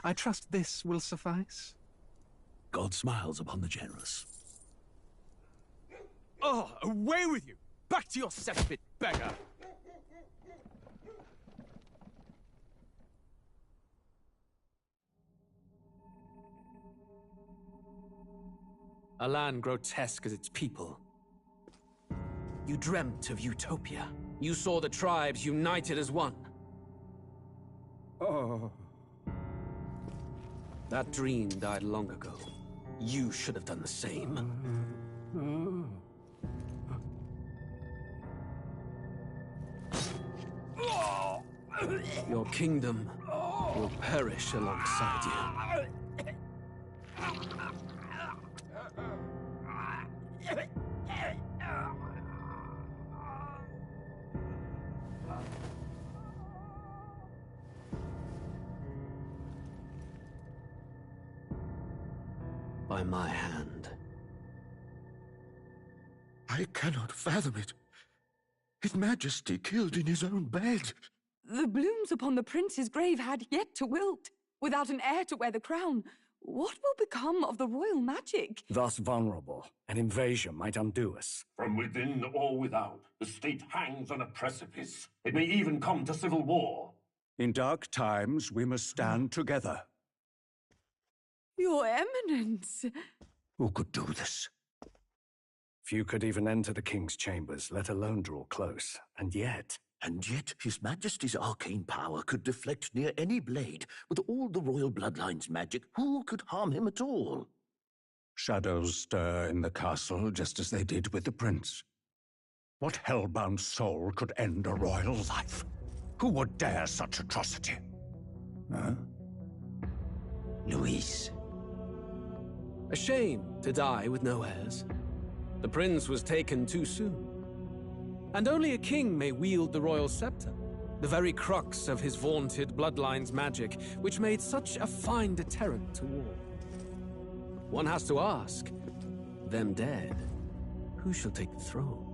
I trust this will suffice. God smiles upon the generous. Oh, away with you! Back to your cesspit, beggar! A land grotesque as its people. You dreamt of utopia. You saw the tribes united as one. Oh. That dream died long ago. You should have done the same. Your kingdom will perish alongside you. By my hand. I cannot fathom it. His Majesty killed in his own bed. The blooms upon the prince's grave had yet to wilt. Without an heir to wear the crown, what will become of the royal magic? Thus vulnerable, an invasion might undo us. From within or without, the state hangs on a precipice. It may even come to civil war. In dark times, we must stand together. Your Eminence! Who could do this? Few could even enter the king's chambers, let alone draw close. And yet His Majesty's arcane power could deflect near any blade. With all the royal bloodline's magic, who could harm him at all? shadows stir in the castle just as they did with the prince. What hellbound soul could end a royal life? Who would dare such atrocity? Huh? Luis. A shame to die with no heirs. The prince was taken too soon. And only a king may wield the royal scepter, the very crux of his vaunted bloodline's magic, which made such a fine deterrent to war. One has to ask, them dead, who shall take the throne?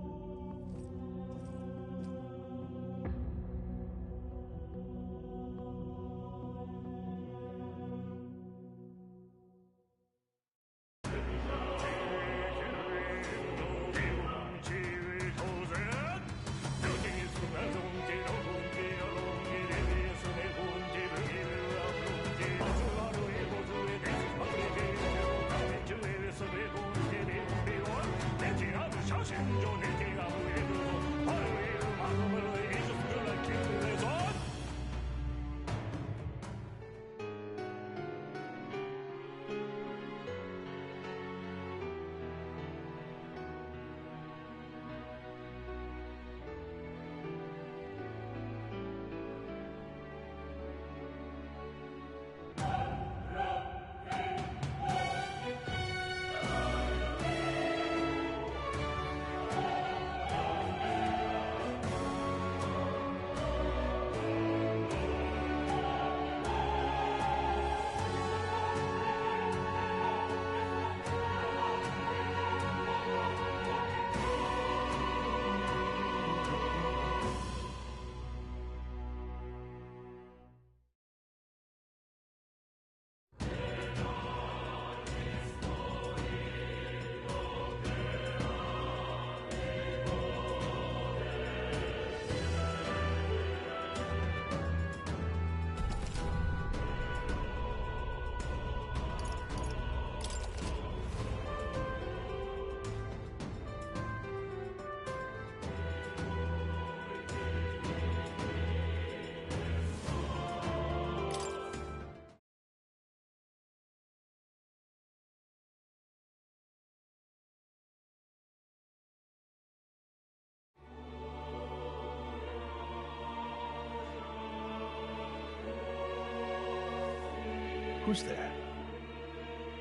Who's there?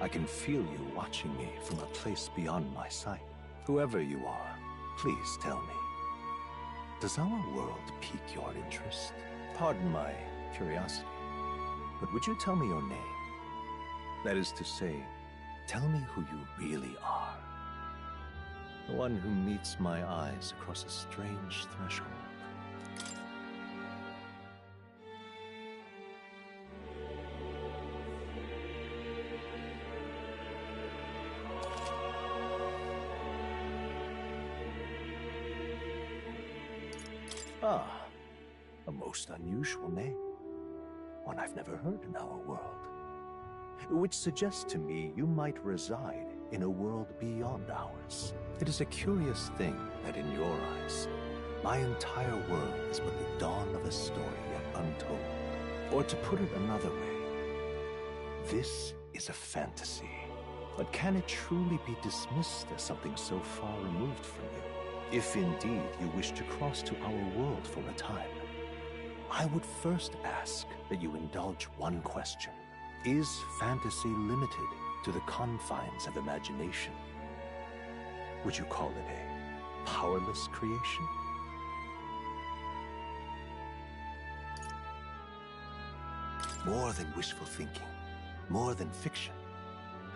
I can feel you watching me from a place beyond my sight. Whoever you are, please tell me. Does our world pique your interest? Pardon my curiosity, but would you tell me your name? That is to say, tell me who you really are. The one who meets my eyes across a strange threshold. Ah, a most unusual name. One I've never heard in our world. Which suggests to me you might reside in a world beyond ours. It is a curious thing that in your eyes, my entire world is but the dawn of a story yet untold. Or to put it another way, this is a fantasy. But can it truly be dismissed as something so far removed from you? If indeed you wish to cross to our world for a time, I would first ask that you indulge one question. Is fantasy limited to the confines of imagination? Would you call it a powerless creation? More than wishful thinking, more than fiction.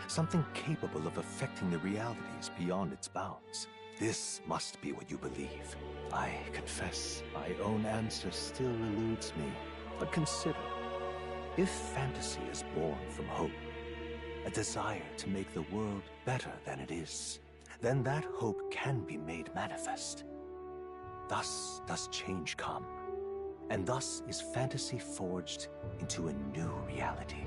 Something capable of affecting the realities beyond its bounds. This must be what you believe. I confess, my own answer still eludes me. But consider, if fantasy is born from hope, a desire to make the world better than it is, then that hope can be made manifest. Thus does change come, and thus is fantasy forged into a new reality.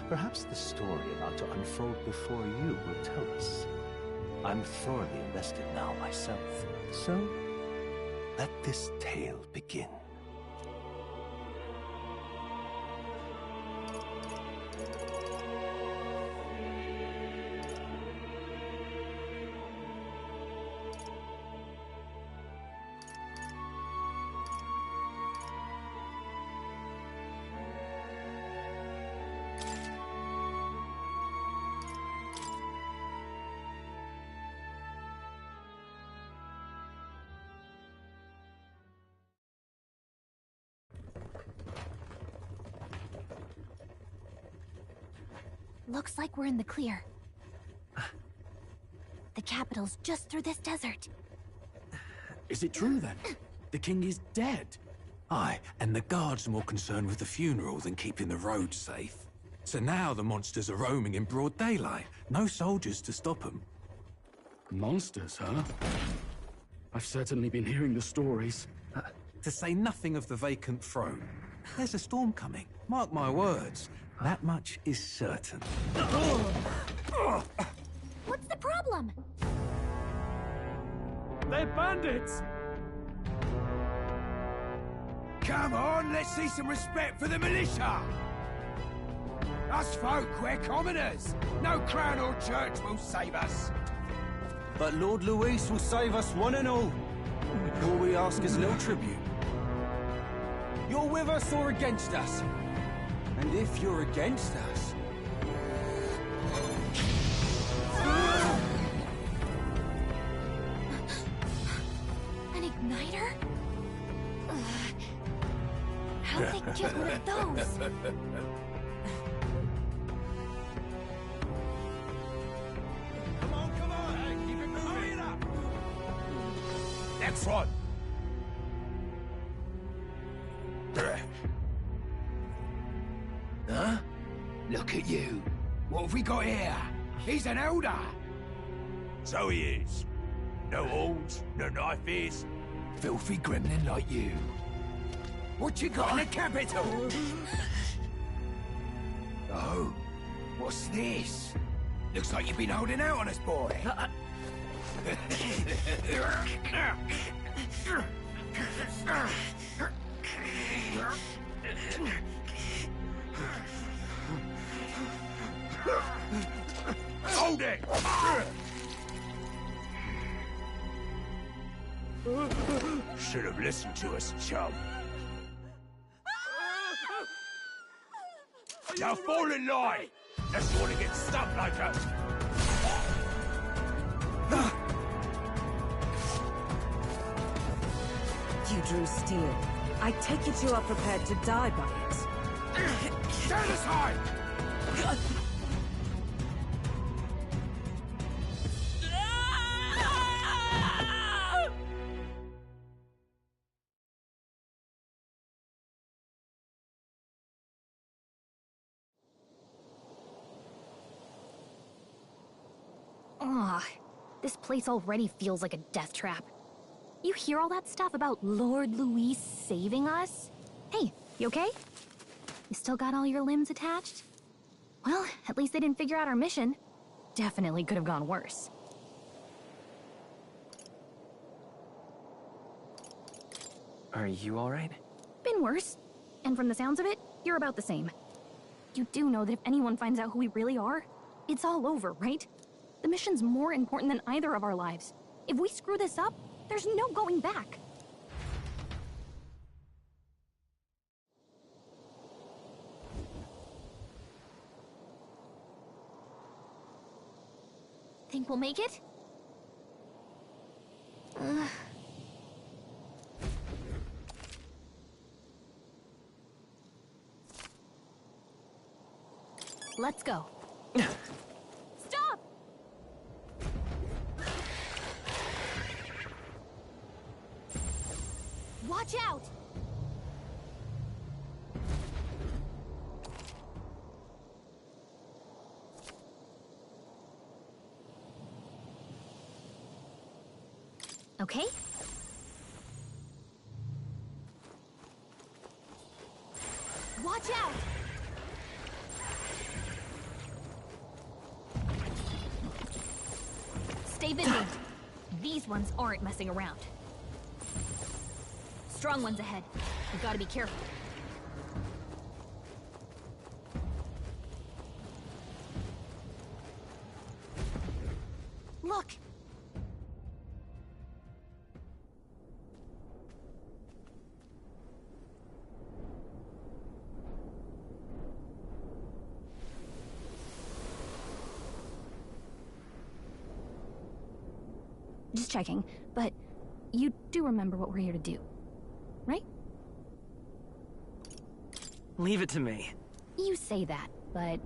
Perhaps the story about to unfold before you will tell us. I'm thoroughly invested now myself, so let this tale begin. Looks like we're in the clear. The capital's just through this desert. Is it true then? The king is dead? Aye, and the guards are more concerned with the funeral than keeping the roads safe. So now the monsters are roaming in broad daylight. No soldiers to stop them. Monsters, huh? I've certainly been hearing the stories. To say nothing of the vacant throne. There's a storm coming, mark my words. That much is certain. What's the problem? They're bandits! Come on, let's see some respect for the militia! Us folk, we're commoners. No crown or church will save us. But Lord Luis will save us one and all. All we ask is little tribute. You're with us or against us? And if you're against us... An igniter? How'd they get one of those? Come on, hey, keep it moving up. Next one. Huh? Look at you. What have we got here? He's an elder. So he is. No horns, no knife is. Filthy gremlin like you. What you got in the capital? Oh, what's this? Looks like you've been holding out on us, boy. Hold it! Should have listened to us, chum. Now fall in line! Unless you want to get stuck like us. You drew steel. I take it you are prepared to die by it. Stand aside! Ugh, this place already feels like a death trap. You hear all that stuff about Lord Luis saving us? Hey, you okay? You still got all your limbs attached? Well, at least they didn't figure out our mission. Definitely could have gone worse. Are you alright? Been worse. And from the sounds of it, you're about the same. You do know that if anyone finds out who we really are, it's all over, right? The mission's more important than either of our lives. If we screw this up, there's no going back. Think we'll make it? Let's go. Stop! Watch out! Okay? Watch out! Stay vigilant. These ones aren't messing around. Strong ones ahead. We've got to be careful. Look! Just checking, but you do remember what we're here to do, right? Leave it to me. You say that, but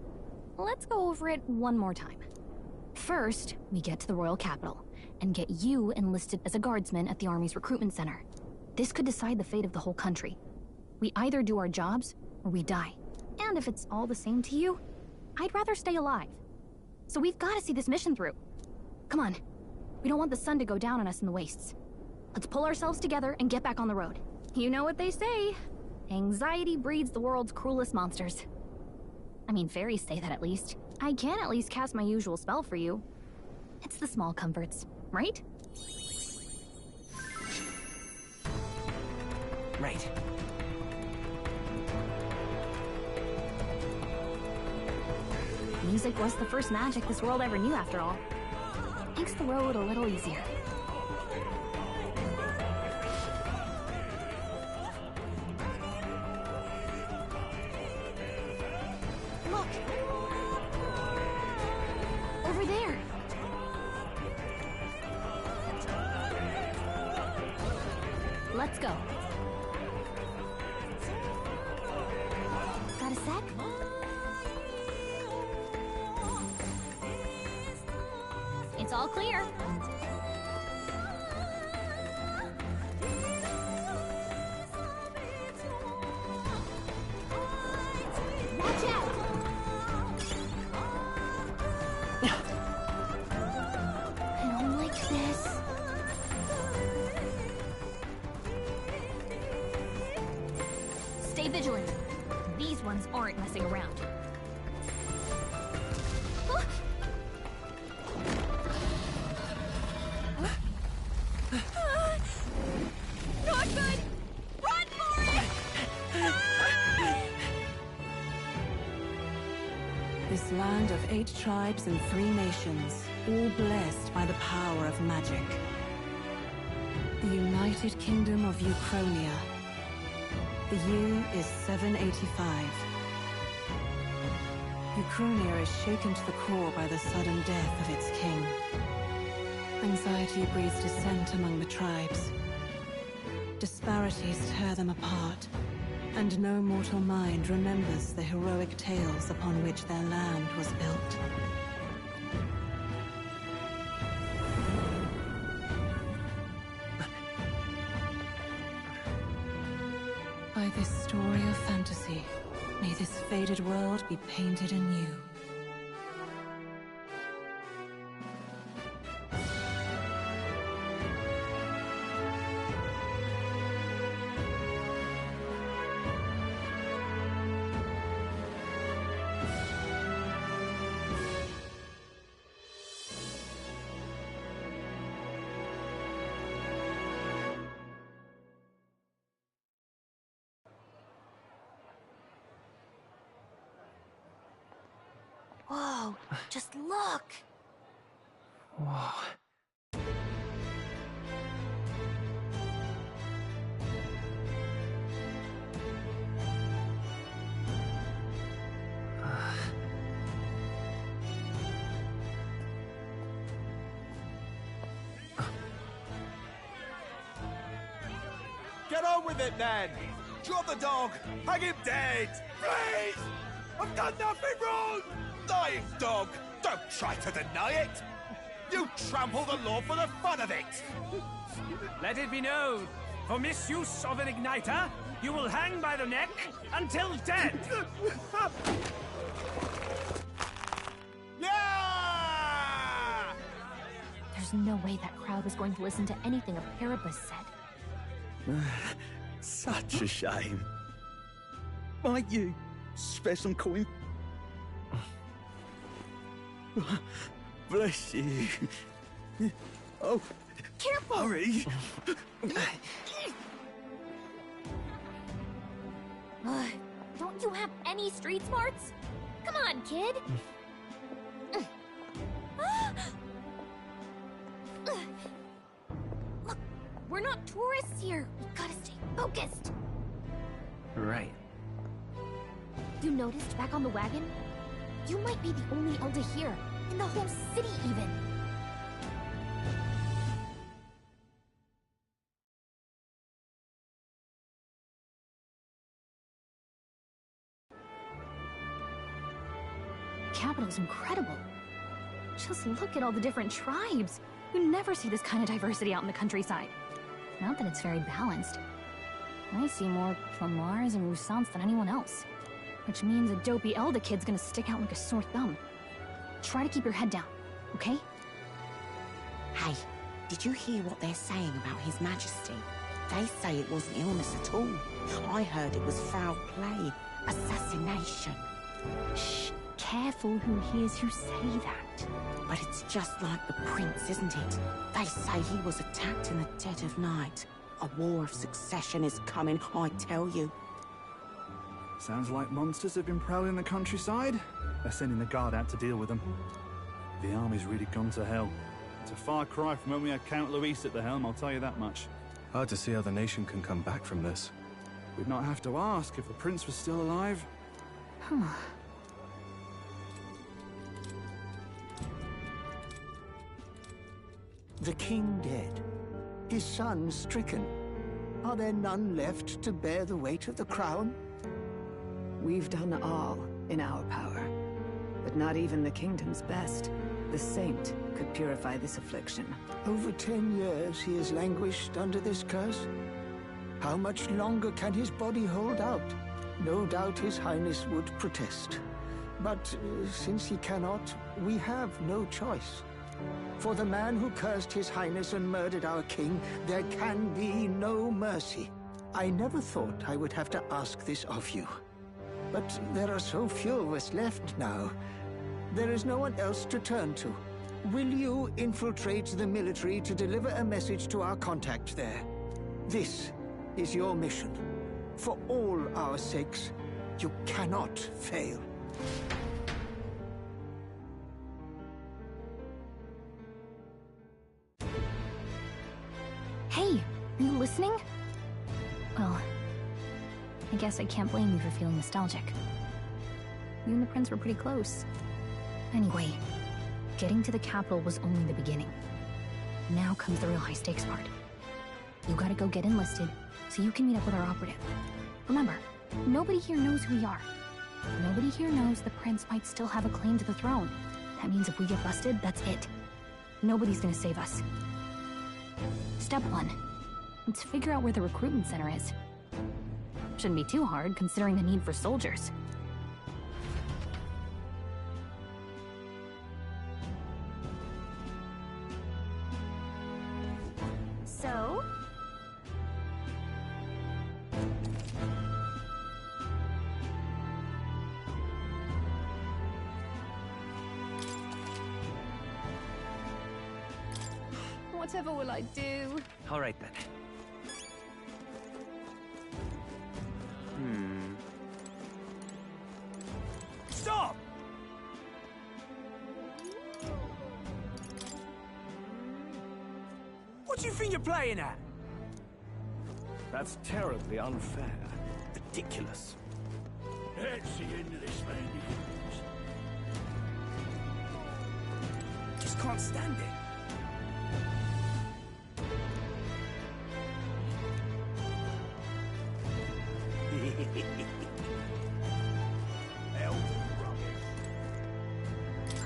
let's go over it one more time. First, we get to the royal capital and get you enlisted as a guardsman at the army's recruitment center. This could decide the fate of the whole country. We either do our jobs or we die. And if it's all the same to you, I'd rather stay alive. So we've got to see this mission through. Come on. We don't want the sun to go down on us in the wastes. Let's pull ourselves together and get back on the road. You know what they say. Anxiety breeds the world's cruelest monsters. I mean, fairies say that at least. I can at least cast my usual spell for you. It's the small comforts, right? Right. Music was the first magic this world ever knew, after all. Makes the road a little easier. Look! Over there! Let's go. Got a sec? It's all clear. Watch out! I don't like this. Stay vigilant. These ones aren't messing around. Not good! Run for it! This land of 8 tribes and 3 nations, all blessed by the power of magic. The United Kingdom of Ukronia. The year is 785. Ukronia is shaken to the core by the sudden death of its king. Anxiety breeds dissent among the tribes. Disparities tear them apart, and no mortal mind remembers the heroic tales upon which their land was built. By this story of fantasy, may this faded world be painted anew. Whoa, just look! Whoa. Get on with it, then! Drop the dog! Hang him dead! Please! I've done nothing wrong! Lying dog! Don't try to deny it! You trample the law for the fun of it! Let it be known, for misuse of an igniter, you will hang by the neck until dead! Yeah! There's no way that crowd was going to listen to anything a Paribus said. Such a shame. Might you spare some coin? Bless you. Oh, careful! Hurry! Don't you have any street smarts? Come on, kid! Look, we're not tourists here. We gotta stay focused. Right. You noticed back on the wagon? You might be the only Elder here, in the whole city even. The capital's incredible. Just look at all the different tribes. You never see this kind of diversity out in the countryside. Not that it's very balanced. I see more Flamars and Roussants than anyone else. Which means a dopey Elder kid's gonna stick out like a sore thumb. Try to keep your head down, okay? Hey, did you hear what they're saying about His Majesty? They say it wasn't illness at all. I heard it was foul play, assassination. Shh, careful who hears you say that. But it's just like the prince, isn't it? They say he was attacked in the dead of night. A war of succession is coming, I tell you. Sounds like monsters have been prowling the countryside. They're sending the guard out to deal with them. The army's really gone to hell. It's a far cry from when we had Count Luis at the helm, I'll tell you that much. Hard to see how the nation can come back from this. We'd not have to ask if the prince was still alive. The king dead. His son stricken. Are there none left to bear the weight of the crown? We've done all in our power. But not even the kingdom's best, the saint, could purify this affliction. Over 10 years he has languished under this curse. How much longer can his body hold out? No doubt his highness would protest. But since he cannot, we have no choice. For the man who cursed his highness and murdered our king, there can be no mercy. I never thought I would have to ask this of you. But there are so few of us left now. There is no one else to turn to. Will you infiltrate the military to deliver a message to our contact there? This is your mission. For all our sakes, you cannot fail. Hey, are you listening? Well, I guess I can't blame you for feeling nostalgic. You and the prince were pretty close. Anyway, getting to the capital was only the beginning. Now comes the real high-stakes part. You gotta go get enlisted, so you can meet up with our operative. Remember, nobody here knows who we are. Nobody here knows the prince might still have a claim to the throne. That means if we get busted, that's it. Nobody's gonna save us. Step 1. Let's figure out where the recruitment center is. Shouldn't be too hard, considering the need for soldiers. So? Whatever will I do? All right, then. Stop! do you think you're playing at? That's terribly unfair. Ridiculous. That's the end of this man. Just can't stand it.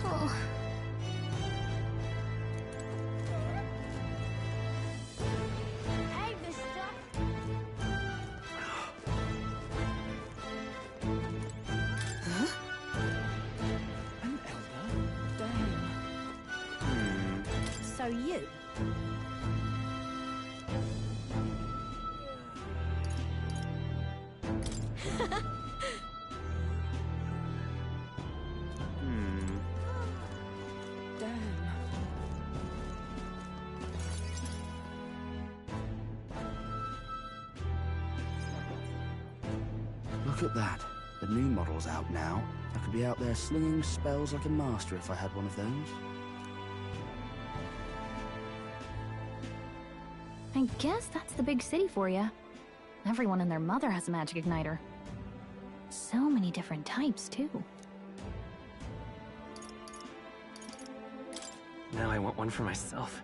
Oh. Hey, mister. Huh? An elder? Damn. So you? Look at that. The new model's out now. I could be out there slinging spells like a master if I had one of those. I guess that's the big city for you. Everyone and their mother has a magic igniter. So many different types, too. Now I want one for myself.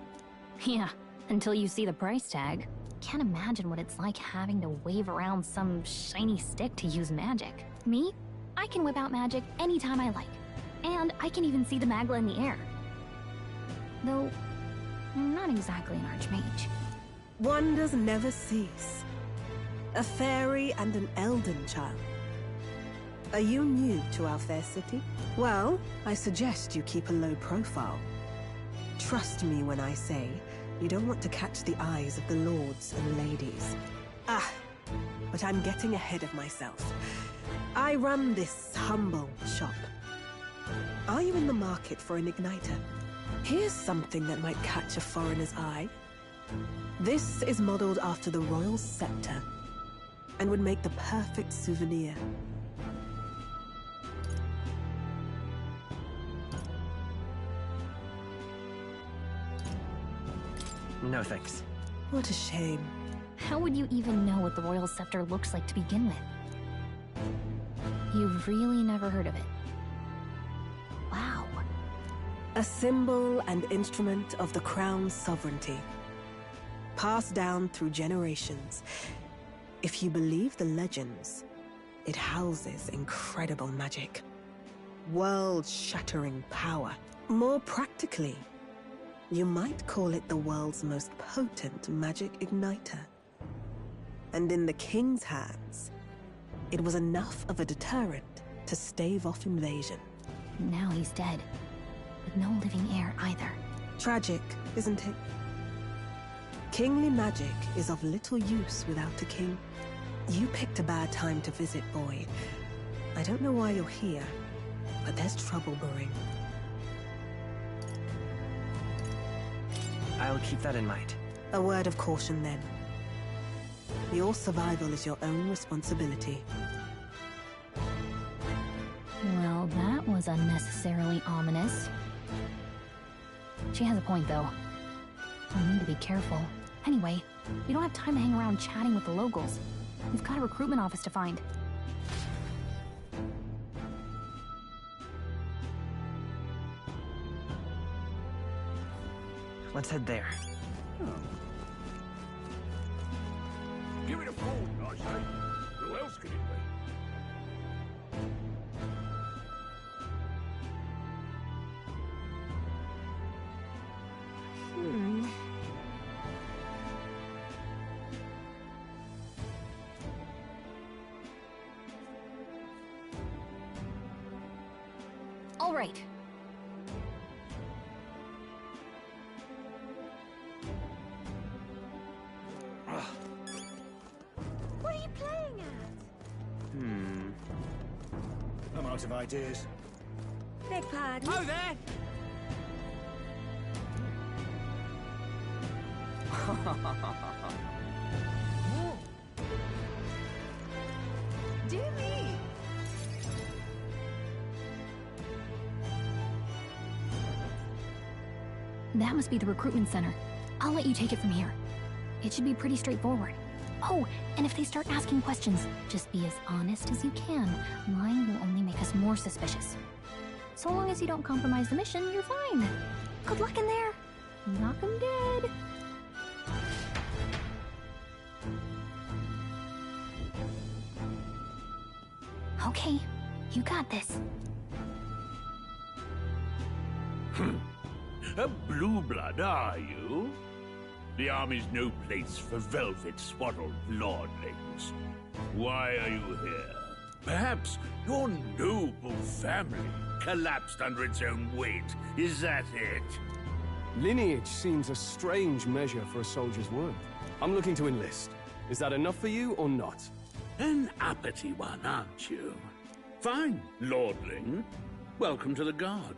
Yeah, until you see the price tag. Can't imagine what it's like having to wave around some shiny stick to use magic. Me? I can whip out magic anytime I like. And I can even see the Magla in the air. Though, I'm not exactly an archmage. Wonders never cease. A fairy and an Elden child. Are you new to our fair city? Well, I suggest you keep a low profile. Trust me when I say you don't want to catch the eyes of the lords and ladies. But I'm getting ahead of myself. I run this humble shop. Are you in the market for an igniter? Here's something that might catch a foreigner's eye. This is modeled after the royal scepter and would make the perfect souvenir. No thanks. What a shame. How would you even know what the royal scepter looks like to begin with? You've really never heard of it. Wow. A symbol and instrument of the crown's sovereignty. Passed down through generations. If you believe the legends, it houses incredible magic. World-shattering power. More practically, you might call it the world's most potent magic igniter. And in the king's hands, it was enough of a deterrent to stave off invasion. Now he's dead, with no living heir either. Tragic, isn't it? Kingly magic is of little use without a king. You picked a bad time to visit, boy. I don't know why you're here, but there's trouble brewing. I'll keep that in mind. A word of caution, then. Your survival is your own responsibility. Well, that was unnecessarily ominous. She has a point, though. I need to be careful. Anyway, we don't have time to hang around chatting with the locals. We've got a recruitment office to find. Let's head there. Give it a phone, I say. Who else could it be? All right. What are you playing at? I'm out of ideas. Beg pardon? Oh, there! Do me! That must be the recruitment center. I'll let you take it from here. It should be pretty straightforward. Oh, and if they start asking questions, just be as honest as you can. Lying will only make us more suspicious. So long as you don't compromise the mission, you're fine. Good luck in there. Knock 'em dead. Okay, you got this. A blue blood, are you? The army's no place for velvet-swaddled lordlings. Why are you here? Perhaps your noble family collapsed under its own weight. Is that it? Lineage seems a strange measure for a soldier's worth. I'm looking to enlist. Is that enough for you or not? An uppity one, aren't you? Fine, lordling. Welcome to the Guard,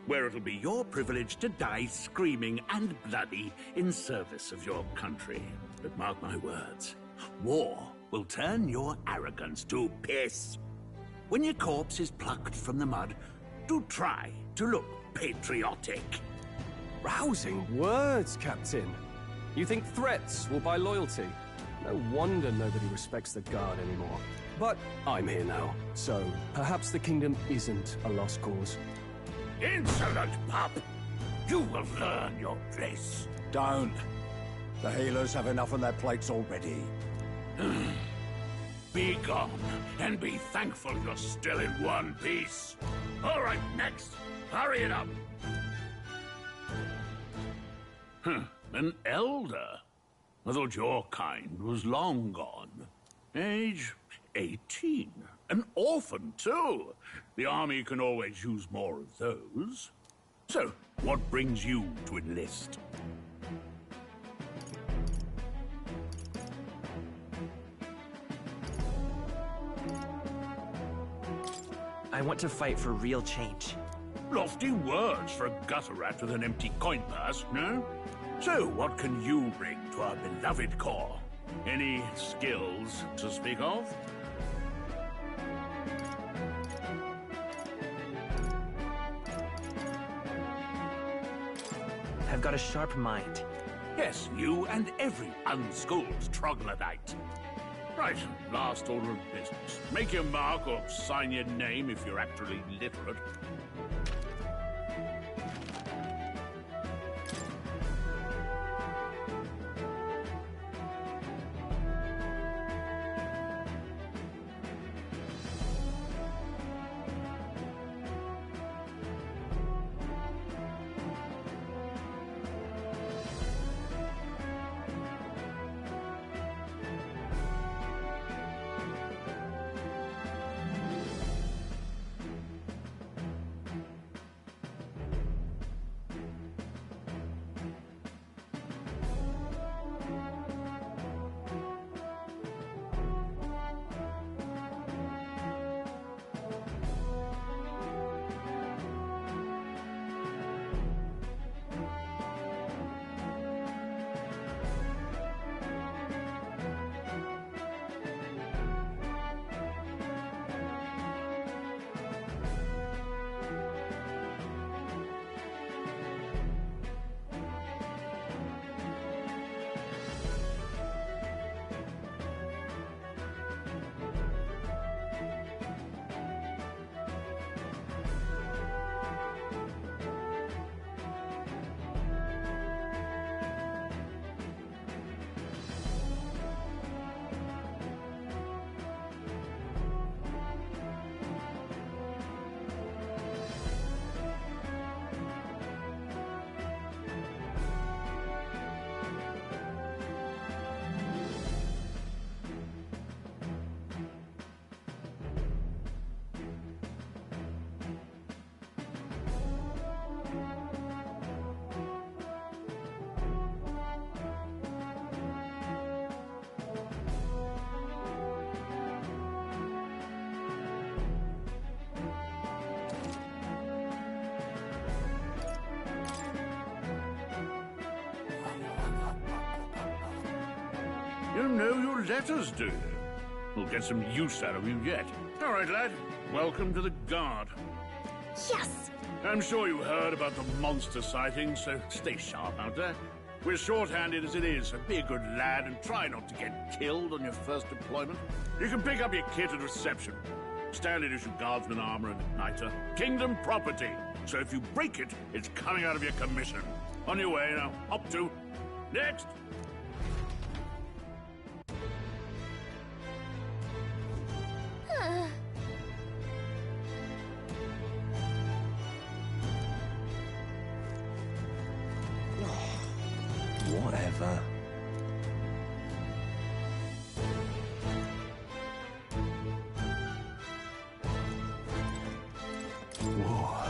where it'll be your privilege to die screaming and bloody in service of your country. But mark my words, war will turn your arrogance to piss. When your corpse is plucked from the mud, do try to look patriotic. Rousing words, Captain. You think threats will buy loyalty? No wonder nobody respects the Guard anymore. But I'm here now, so perhaps the kingdom isn't a lost cause. Insolent pup! You will learn your place. Don't. The healers have enough on their plates already. Be gone, and be thankful you're still in one piece. All right, next. Hurry it up. An elder? I thought your kind was long gone. Age 18. An orphan, too. The army can always use more of those. So, what brings you to enlist? I want to fight for real change. Lofty words for a gutter rat with an empty coin purse, no? So, what can you bring to our beloved corps? Any skills to speak of? I've got a sharp mind. Yes, you and every unschooled troglodyte. Right, last order of business. Make your mark or sign your name if you're actually literate. You know your letters, do you? We'll get some use out of you yet. All right, lad. Welcome to the Guard. Yes! I'm sure you heard about the monster sightings, so stay sharp out there. We're short-handed as it is, so be a good lad and try not to get killed on your first deployment. You can pick up your kit at reception. Standard issue guardsman armor and igniter. Kingdom property. So if you break it, it's coming out of your commission. On your way now. Up to. Next! Whatever. Whoa.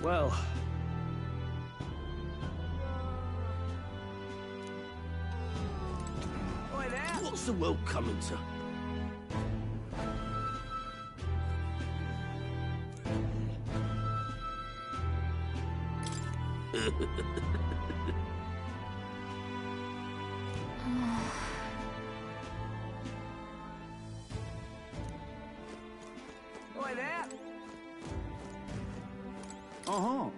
Well... What's the world coming to? Oi there! Uh-huh.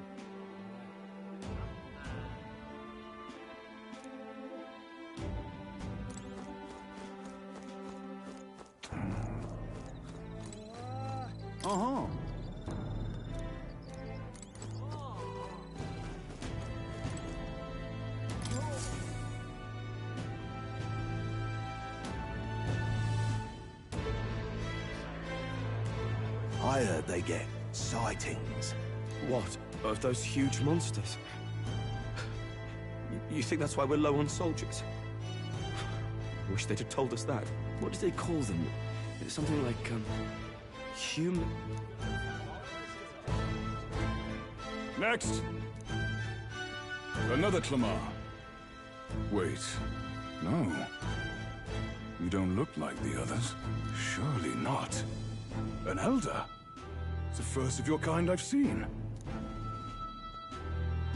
Uh-huh. I heard they get sightings. What? Of those huge monsters? You think that's why we're low on soldiers? I wish they'd have told us that. What do they call them? It's something like, human... Next! Another Clamar. Wait, no. You don't look like the others. Surely not. An Elder? It's the first of your kind I've seen.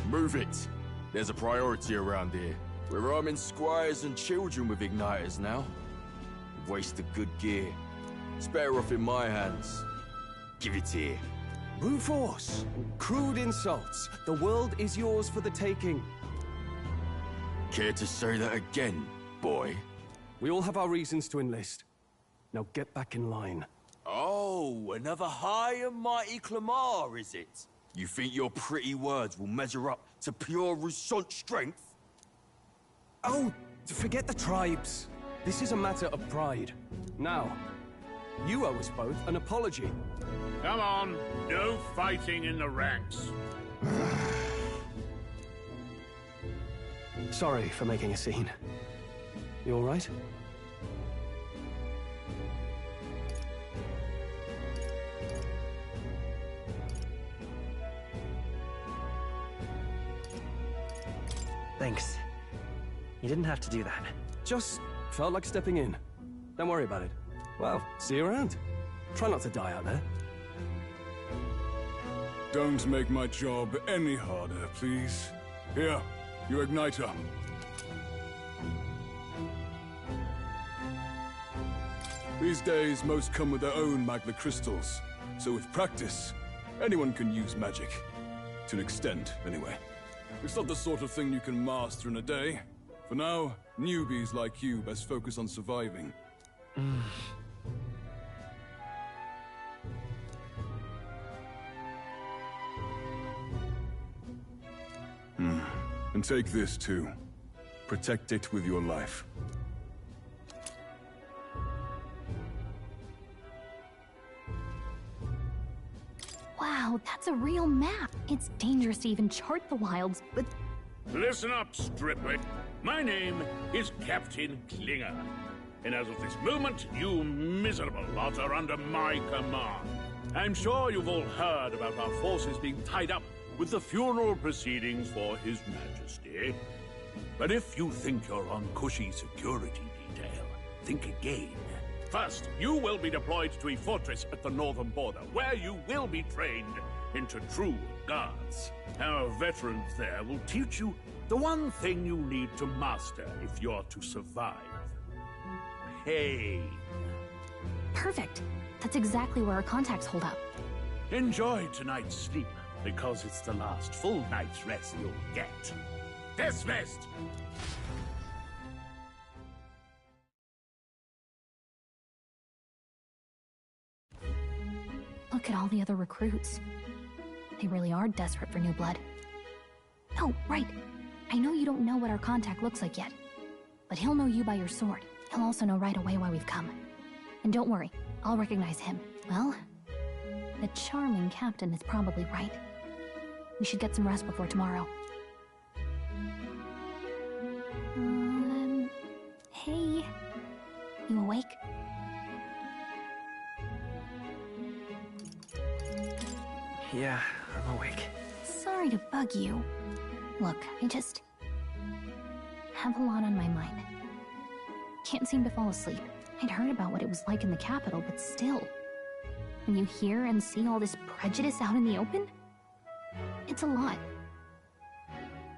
Move it. There's a priority around here. We're arming squires and children with igniters now. Waste of good gear. It's better off in my hands. Give it here. Brute force. Crude insults. The world is yours for the taking. Care to say that again, boy? We all have our reasons to enlist. Now get back in line. Oh, another high and mighty Clamar, is it? You think your pretty words will measure up to pure Roussault strength? Oh, forget the tribes. This is a matter of pride. Now, you owe us both an apology. Come on, no fighting in the ranks. Sorry for making a scene. You all right? Thanks. You didn't have to do that. Just felt like stepping in. Don't worry about it. Well, see you around. Try not to die out there. Don't make my job any harder, please. Here, your igniter. These days, most come with their own Magna crystals. So with practice, anyone can use magic. To an extent, anyway. It's not the sort of thing you can master in a day. For now, newbies like you best focus on surviving. And take this too. Protect it with your life. Wow, that's a real map. It's dangerous to even chart the wilds, but... Listen up, Stripling. My name is Captain Klinger. And as of this moment, you miserable lot are under my command. I'm sure you've all heard about our forces being tied up with the funeral proceedings for His Majesty. But if you think you're on cushy security detail, think again. First, you will be deployed to a fortress at the northern border, where you will be trained into true guards. Our veterans there will teach you the one thing you need to master if you're to survive. Pain. Perfect. That's exactly where our contacts hold up. Enjoy tonight's sleep, because it's the last full night's rest you'll get. Dismissed! Look at all the other recruits. They really are desperate for new blood. Oh, right. I know you don't know what our contact looks like yet, but he'll know you by your sword. He'll also know right away why we've come. And don't worry, I'll recognize him. Well, the charming captain is probably right. We should get some rest before tomorrow. Hey. You awake? Yeah, I'm awake. Sorry to bug you. Look, I just have a lot on my mind. Can't seem to fall asleep. I'd heard about what it was like in the capital, but still. When you hear and see all this prejudice out in the open, it's a lot.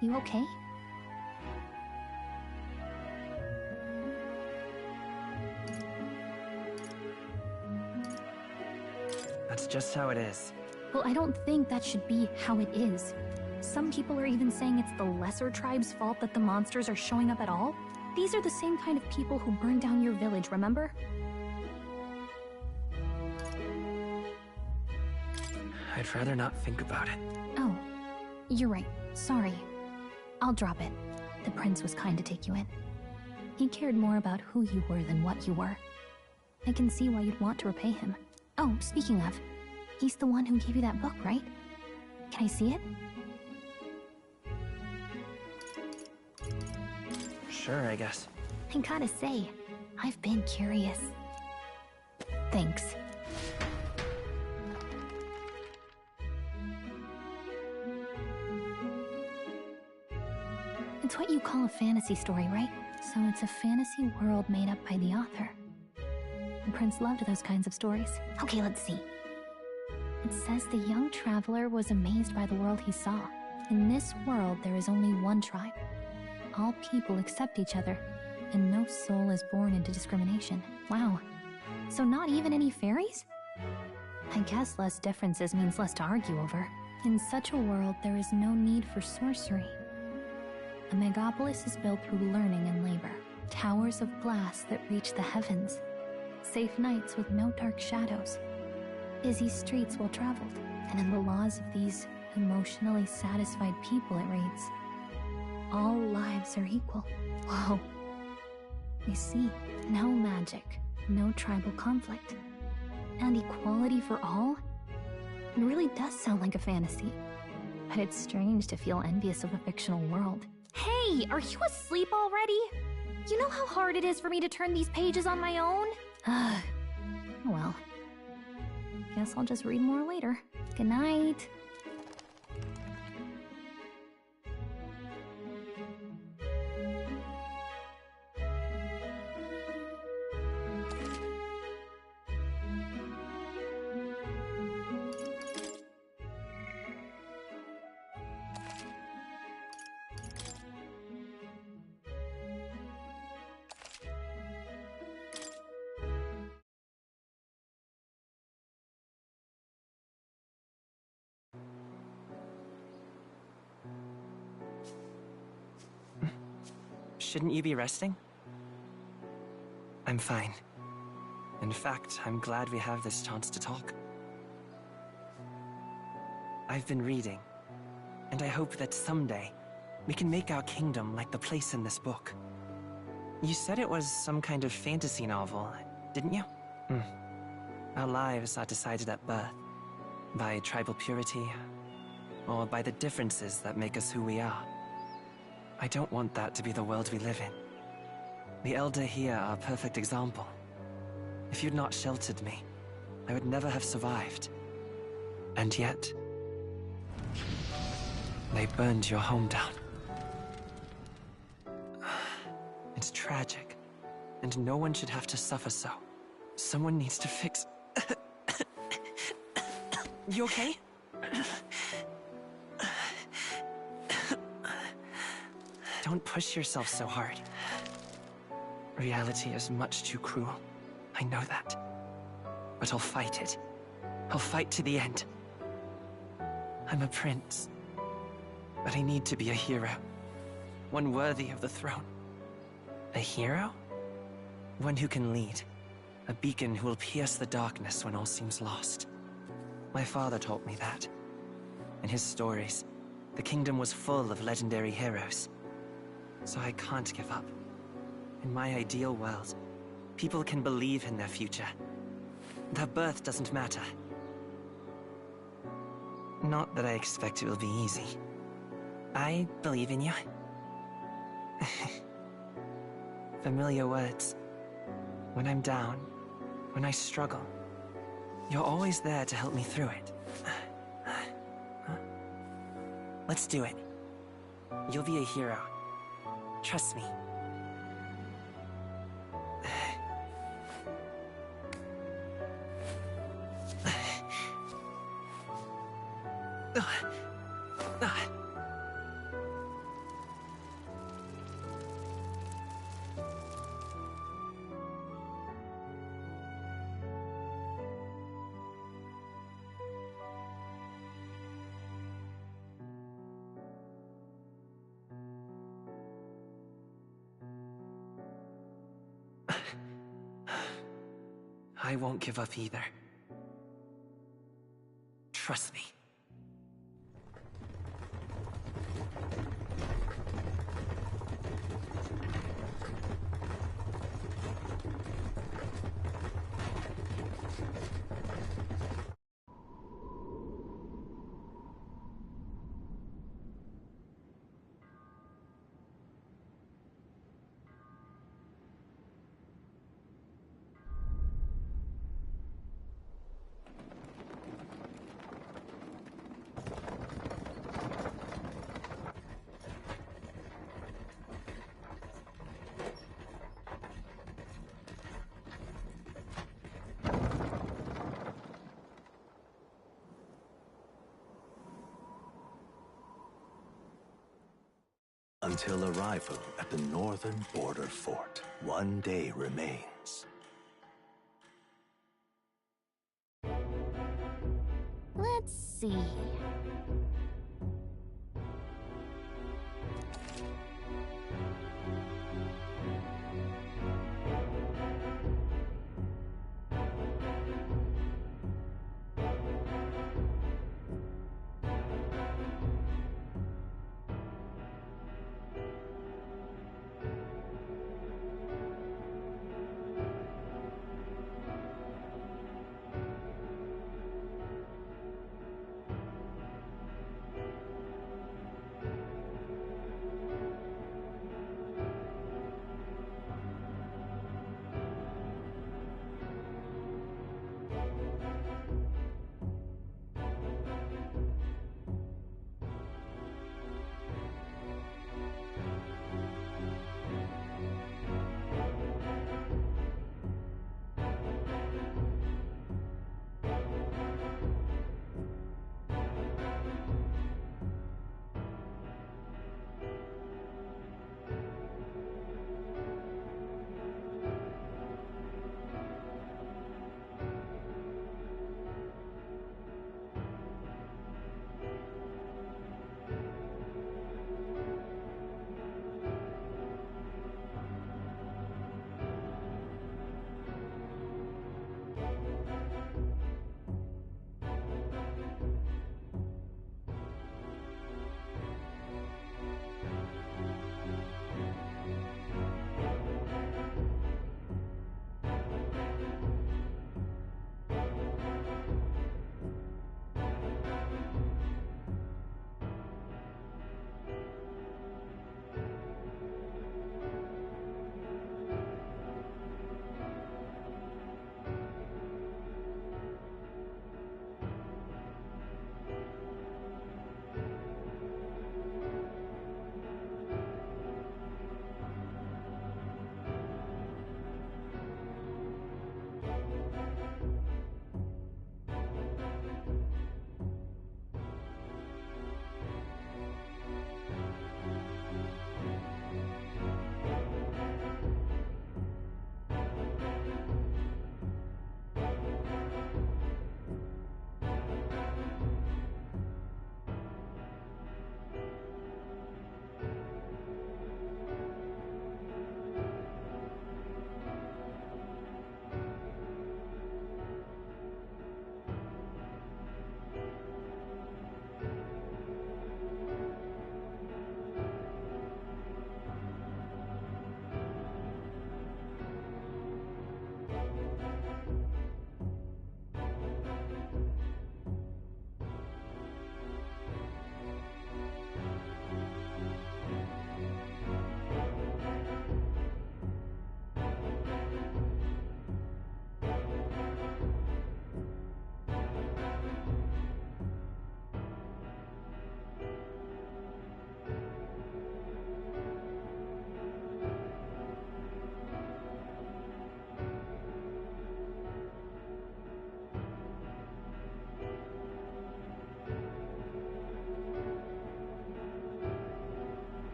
You okay? That's just how it is. Well, I don't think that should be how it is. Some people are even saying it's the lesser tribe's fault that the monsters are showing up at all. These are the same kind of people who burned down your village, remember? I'd rather not think about it. Oh, you're right. Sorry. I'll drop it. The prince was kind to take you in. He cared more about who you were than what you were. I can see why you'd want to repay him. Oh, speaking of, he's the one who gave you that book, right? Can I see it? Sure, I guess. I gotta say, I've been curious. Thanks. It's what you call a fantasy story, right? So it's a fantasy world made up by the author. The prince loved those kinds of stories. Okay, let's see. It says the young traveler was amazed by the world he saw. In this world, there is only one tribe. All people accept each other, and no soul is born into discrimination. Wow. So not even any fairies? I guess less differences means less to argue over. In such a world, there is no need for sorcery. A megapolis is built through learning and labor. Towers of glass that reach the heavens. Safe nights with no dark shadows. Busy streets well traveled. And in the laws of these emotionally satisfied people, it reads, all lives are equal. Whoa. I see. No magic, no tribal conflict. And equality for all? It really does sound like a fantasy. But it's strange to feel envious of a fictional world. Hey, are you asleep already? You know how hard it is for me to turn these pages on my own? Well, guess I'll just read more later. Good night. Shouldn't you be resting? I'm fine. In fact, I'm glad we have this chance to talk. I've been reading, and I hope that someday we can make our kingdom like the place in this book. You said it was some kind of fantasy novel, didn't you? Our lives are decided at birth, by tribal purity, or by the differences that make us who we are. I don't want that to be the world we live in. The Elder here are a perfect example. If you'd not sheltered me, I would never have survived. And yet, they burned your home down. It's tragic, and no one should have to suffer so. Someone needs to fix... You okay? Don't push yourself so hard. Reality is much too cruel. I know that. But I'll fight it. I'll fight to the end. I'm a prince. But I need to be a hero. One worthy of the throne. A hero? One who can lead. A beacon who will pierce the darkness when all seems lost. My father taught me that. In his stories, the kingdom was full of legendary heroes. So I can't give up. In my ideal world, people can believe in their future. Their birth doesn't matter. Not that I expect it will be easy. I believe in you. Familiar words. When I'm down, when I struggle, you're always there to help me through it. Let's do it. You'll be a hero. Trust me. I won't give up either. Trust me. Until arrival at the northern border fort, one day remains. Let's see.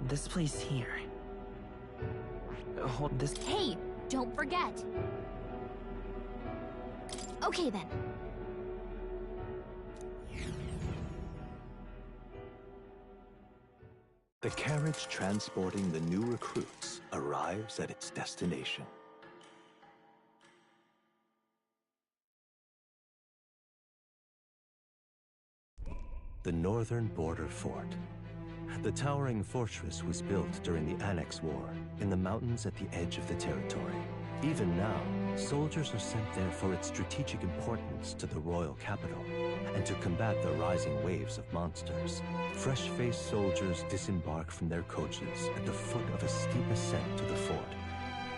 This place here. Hold this. Hey, don't forget. Okay then. The carriage transporting the new recruits arrives at its destination. The northern border fort. The towering fortress was built during the Annex War in the mountains at the edge of the territory. Even now, soldiers are sent there for its strategic importance to the royal capital and to combat the rising waves of monsters. Fresh-faced soldiers disembark from their coaches at the foot of a steep ascent to the fort,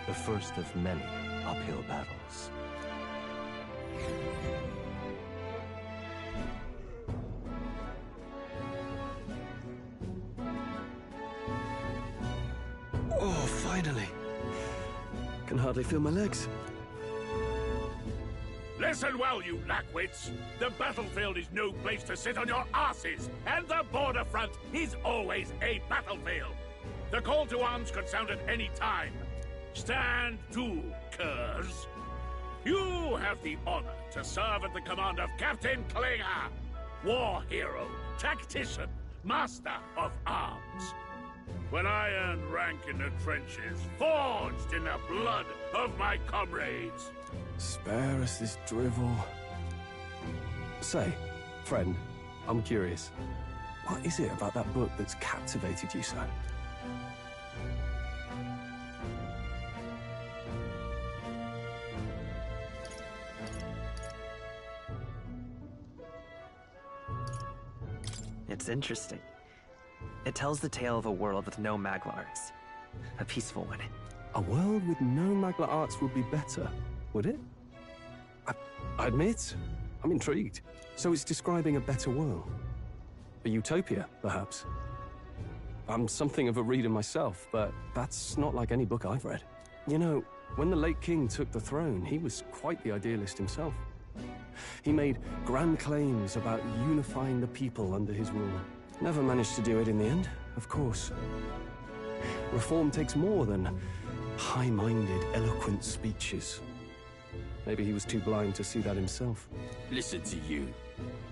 the first of many uphill battles. Oh, finally. Can hardly feel my legs. Listen well, you lackwits. The battlefield is no place to sit on your asses, and the border front is always a battlefield. The call to arms could sound at any time. Stand to, curs. You have the honor to serve at the command of Captain Klinger, war hero, tactician, master of arms. When I earned rank in the trenches, forged in the blood of my comrades. Spare us this drivel. Say, friend, I'm curious. What is it about that book that's captivated you so? It's interesting. It tells the tale of a world with no Magla arts. A peaceful one. A world with no Magla arts would be better, would it? I admit, I'm intrigued. So it's describing a better world. A utopia, perhaps. I'm something of a reader myself, but that's not like any book I've read. You know, when the late king took the throne, he was quite the idealist himself. He made grand claims about unifying the people under his rule. Never managed to do it in the end, of course. Reform takes more than high-minded, eloquent speeches. Maybe he was too blind to see that himself. Listen to you.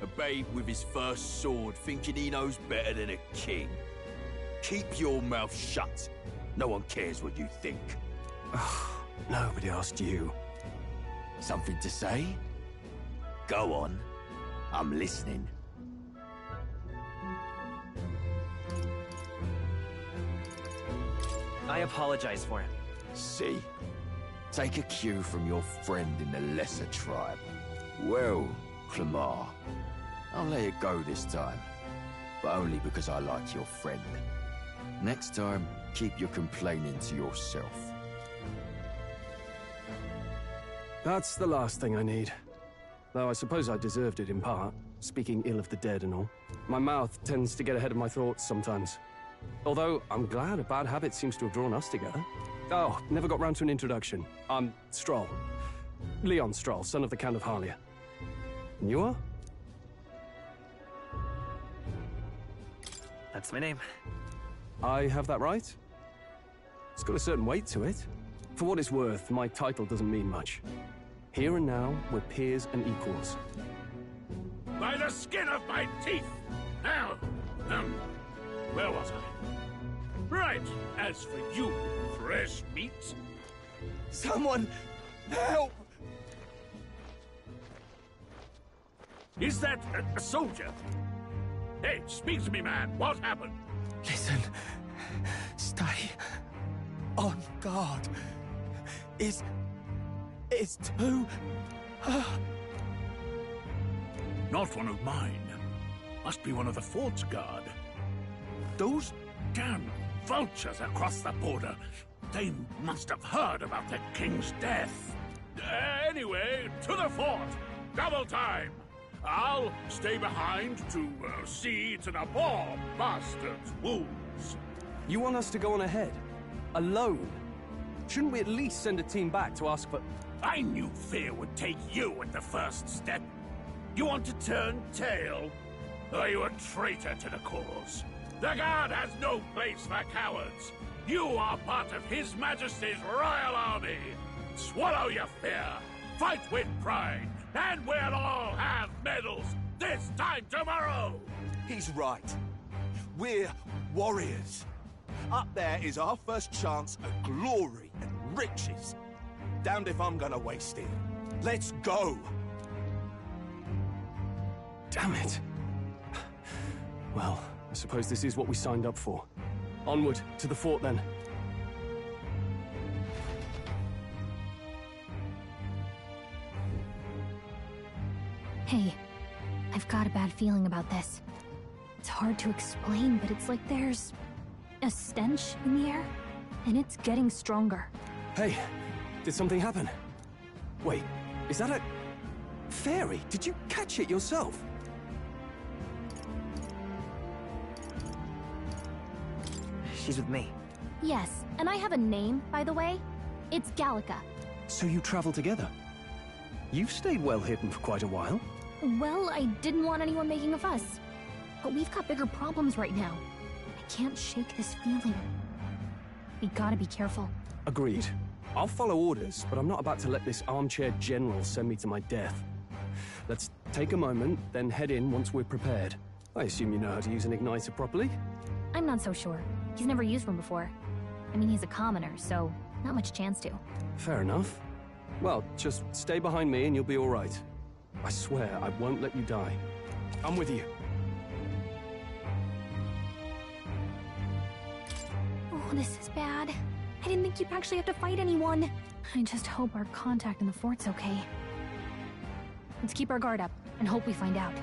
A babe with his first sword thinking he knows better than a king. Keep your mouth shut. No one cares what you think. Nobody asked you. Something to say? Go on. I'm listening. I apologize for him. See? Take a cue from your friend in the lesser tribe. Well, Clemar, I'll let it go this time. But only because I like your friend. Next time, keep your complaining to yourself. That's the last thing I need. Though I suppose I deserved it in part, speaking ill of the dead and all. My mouth tends to get ahead of my thoughts sometimes. Although, I'm glad a bad habit seems to have drawn us together. Oh, never got round to an introduction. I'm Stroll. Leon Stroll, son of the Count of Harlia. And you are? That's my name. I have that right? It's got a certain weight to it. For what it's worth, my title doesn't mean much. Here and now, we're peers and equals. By the skin of my teeth! Now, where was I? Right, as for you, fresh meat... Someone, help! Is that a soldier? Hey, speak to me, man. What happened? Listen. Stay on guard. It's too... Not one of mine. Must be one of the fort's guard. Those damn vultures across the border. They must have heard about the king's death. Anyway, to the fort. Double time. I'll stay behind to see to the poor bastard's wounds. You want us to go on ahead? Alone? Shouldn't we at least send a team back to ask for... I knew fear would take you at the first step. You want to turn tail? Are you a traitor to the cause? The Guard has no place for cowards. You are part of His Majesty's Royal Army. Swallow your fear, fight with pride, and we'll all have medals this time tomorrow! He's right. We're warriors. Up there is our first chance at glory and riches. Damned if I'm gonna waste it. Let's go! Damn it. Well, I suppose this is what we signed up for. Onward, to the fort then. Hey, I've got a bad feeling about this. It's hard to explain, but it's like there's a stench in the air, and it's getting stronger. Hey, did something happen? Wait, is that a fairy? Did you catch it yourself? She's with me. Yes, and I have a name, by the way. It's Gallica. So you travel together? You've stayed well hidden for quite a while. Well, I didn't want anyone making a fuss. But we've got bigger problems right now. I can't shake this feeling. We gotta be careful. Agreed. I'll follow orders, but I'm not about to let this armchair general send me to my death. Let's take a moment, then head in once we're prepared. I assume you know how to use an igniter properly? I'm not so sure. He's never used one before. I mean, he's a commoner, so not much chance to. Fair enough. Well, just stay behind me and you'll be all right. I swear I won't let you die. I'm with you. Oh, this is bad. I didn't think you'd actually have to fight anyone. I just hope our contact in the fort's okay. Let's keep our guard up and hope we find out.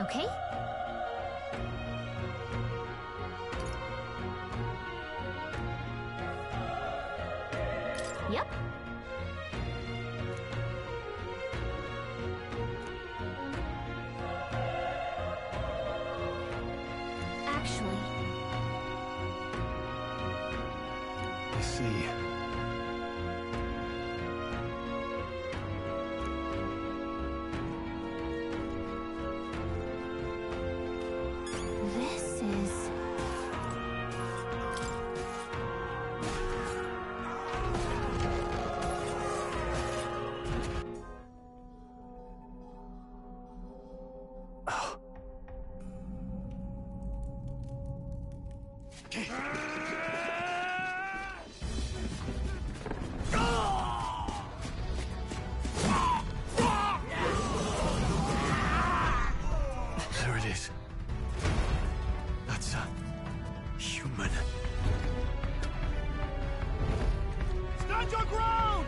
Okay? Yep. Actually... I see. This is... There it is. That's a human. Stand your ground!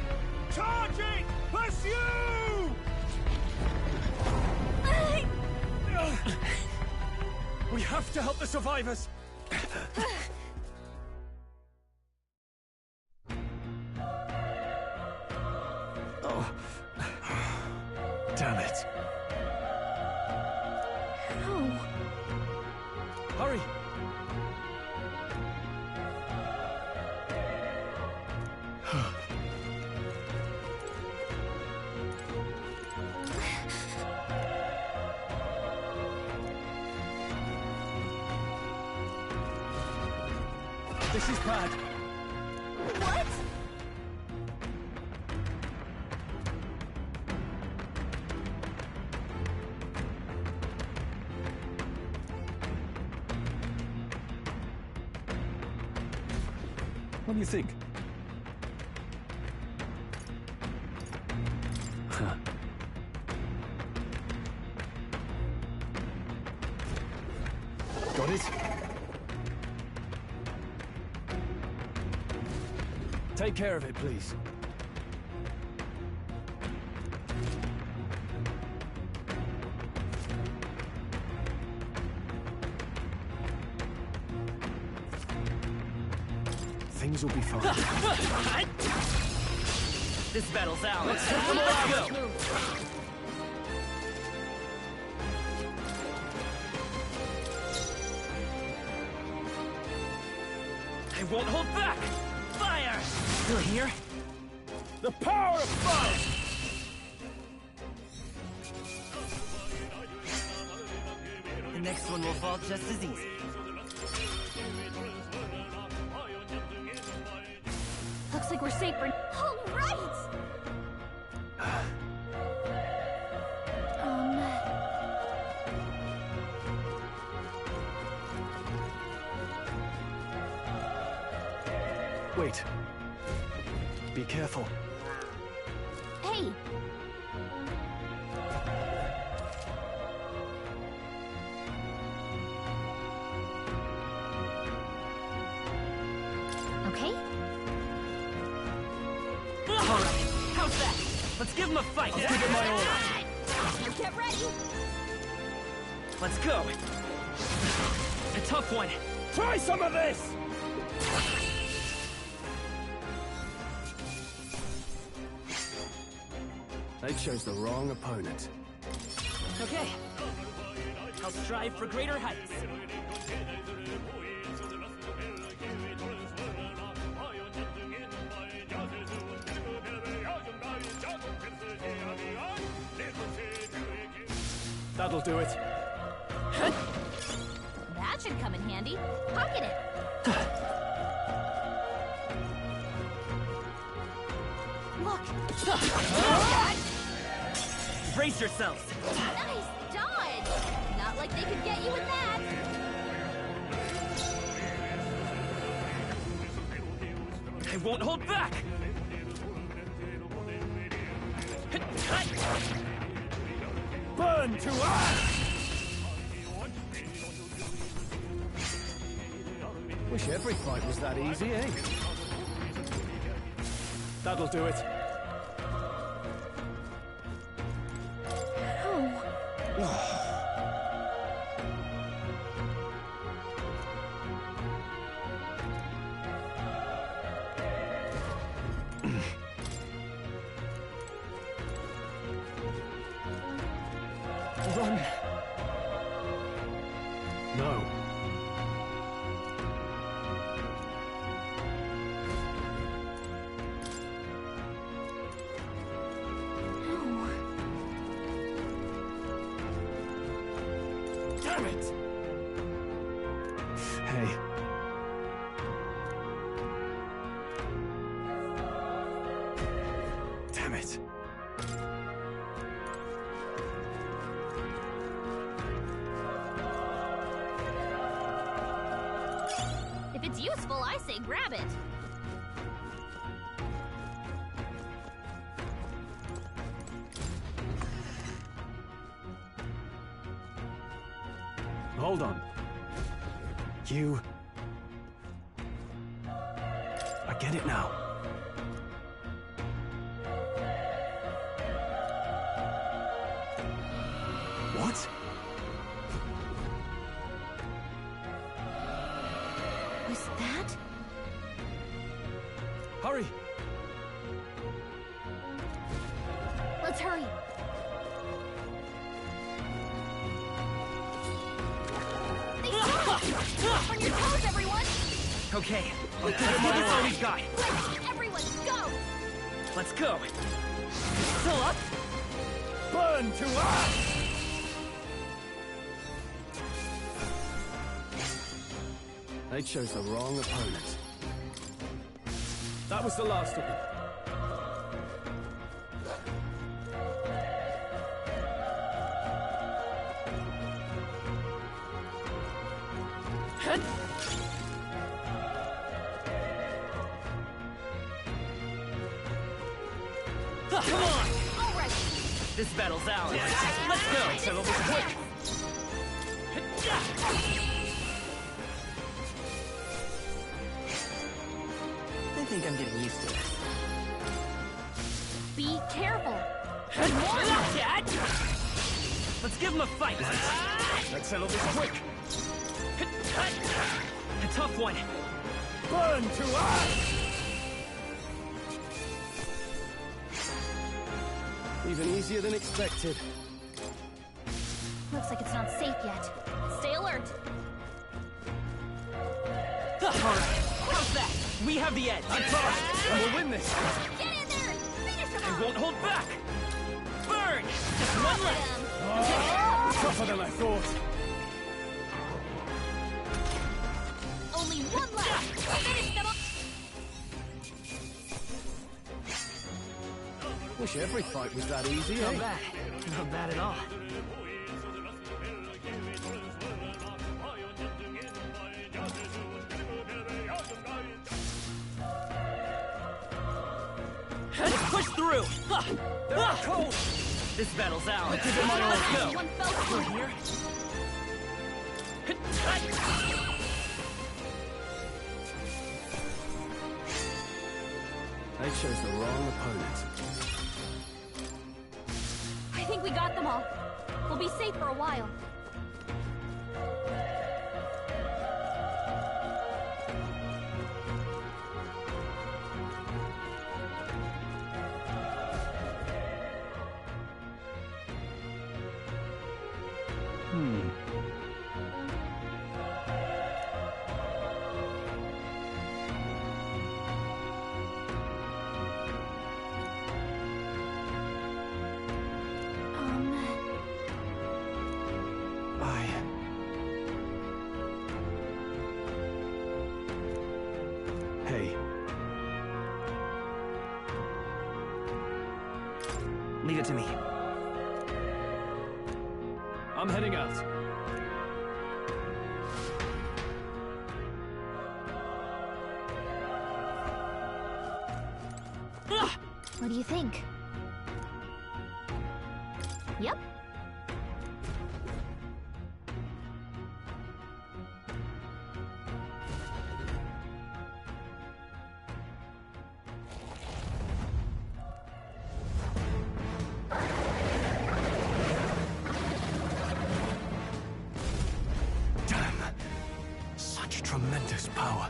Charging! Pursue! We have to help the survivors! Oh. Damn it. How? Hurry! This is bad. What? What do you think? Got it? Take care of it, please. Things will be fine. This battle's ours. Let's take them all out. Go. I won't hold back. Fire! Still here? The power of fire! The next one will fall just as easy. Looks like we're safe for... All right! Wait. Be careful. Hey! Okay? Alright, how's that? Let's give him a fight! I'll give it my order! Get ready! Let's go! A tough one! Try some of this! They chose the wrong opponent. Okay. I'll strive for greater heights. That'll do it. That should come in handy. Pocket it. Look. Brace yourselves. Nice dodge. Not like they could get you with that. I won't hold back. Burn to ash! Wish every fight was that easy, eh? That'll do it. Run. No. Damn it! Hey. Damn it. If it's useful, I say grab it. Hold on. You... I get it now. What? Was that? Hurry! Let's hurry. They saw us! On your toes, everyone! Okay, I'll give it my all we've got. Quick, everyone, go! Let's go. Still up? Burn to ash! They chose the wrong opponent. That was the last of them. Come on! All right. This battle's ours. Let's go! Settle this quick! I think I'm getting used to this. Be careful. Let's give him a fight! Let's settle this quick! A tough one! Burn to ash! Even easier than expected. Looks like it's not safe yet. Stay alert. Alright, how's that? We have the edge! I'm fine, and we'll win this! Get in there! won't hold back! Burn! Just one left! Tougher than I thought. Only one left! Finish them up! Wish every fight was that easy, Not eh? bad. Not bad at all. Let's push through! They're cold! This battle's ours. Let's give it my all. Let's go! One fell Through swoop. here. They chose the wrong opponent. I think we got them all. We'll be safe for a while. Hey, Leave it to me. I'm heading out. What do you think? Yep. Damn. Such tremendous power.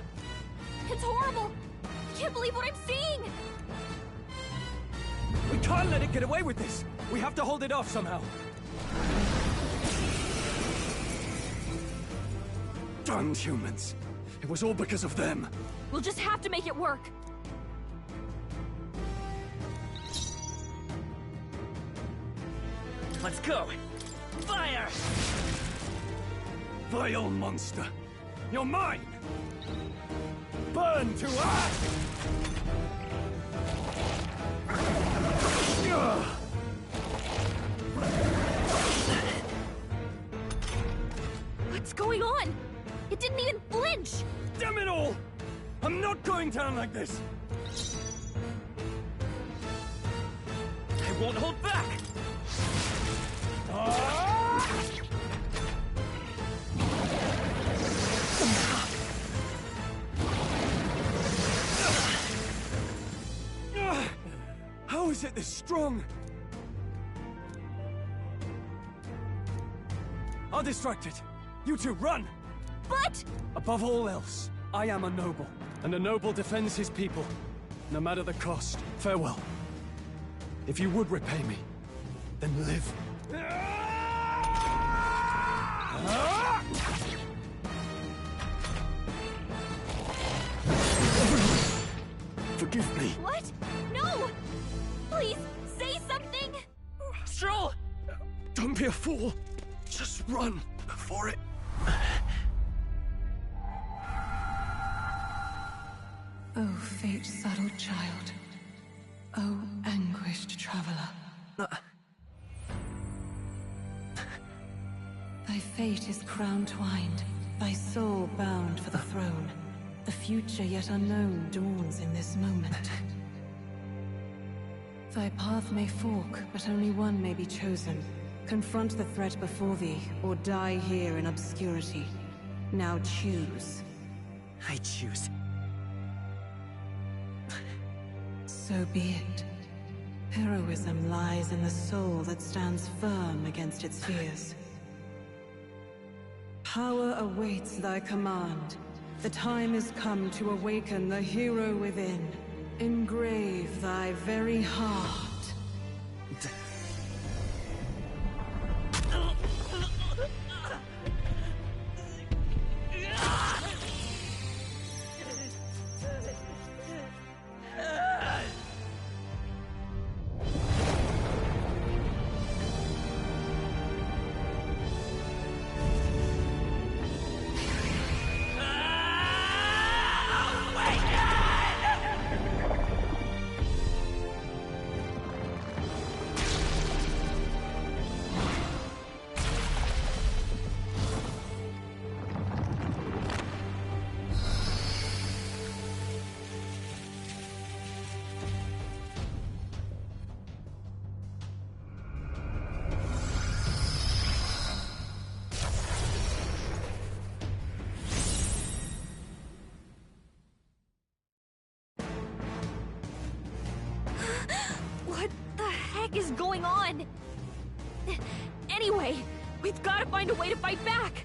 It's horrible! I can't believe what I'm seeing! We can't let it get away with this. We have to hold it off somehow. Damned humans. It was all because of them. We'll just have to make it work. Let's go! Fire! Vile monster. You're mine! Burn to ash! What's going on? It didn't even flinch! Damn it all! I'm not going down like this! I won't hold back! How is it this strong? I'll distract it. You two, run! But... Above all else, I am a noble, and a noble defends his people, no matter the cost. Farewell. If you would repay me, then live. Forgive me. What? No! Please, say something! Stroll! Don't be a fool. Just run for it. Oh, fate-saddled child. Oh, anguished traveler. Thy fate is crown-twined, thy soul bound for the throne. The future yet unknown dawns in this moment. Thy path may fork, but only one may be chosen. Confront the threat before thee, or die here in obscurity. Now choose. I choose. So be it. Heroism lies in the soul that stands firm against its fears. Power awaits thy command. The time is come to awaken the hero within. Engrave thy very heart. going on? Anyway, we've got to find a way to fight back!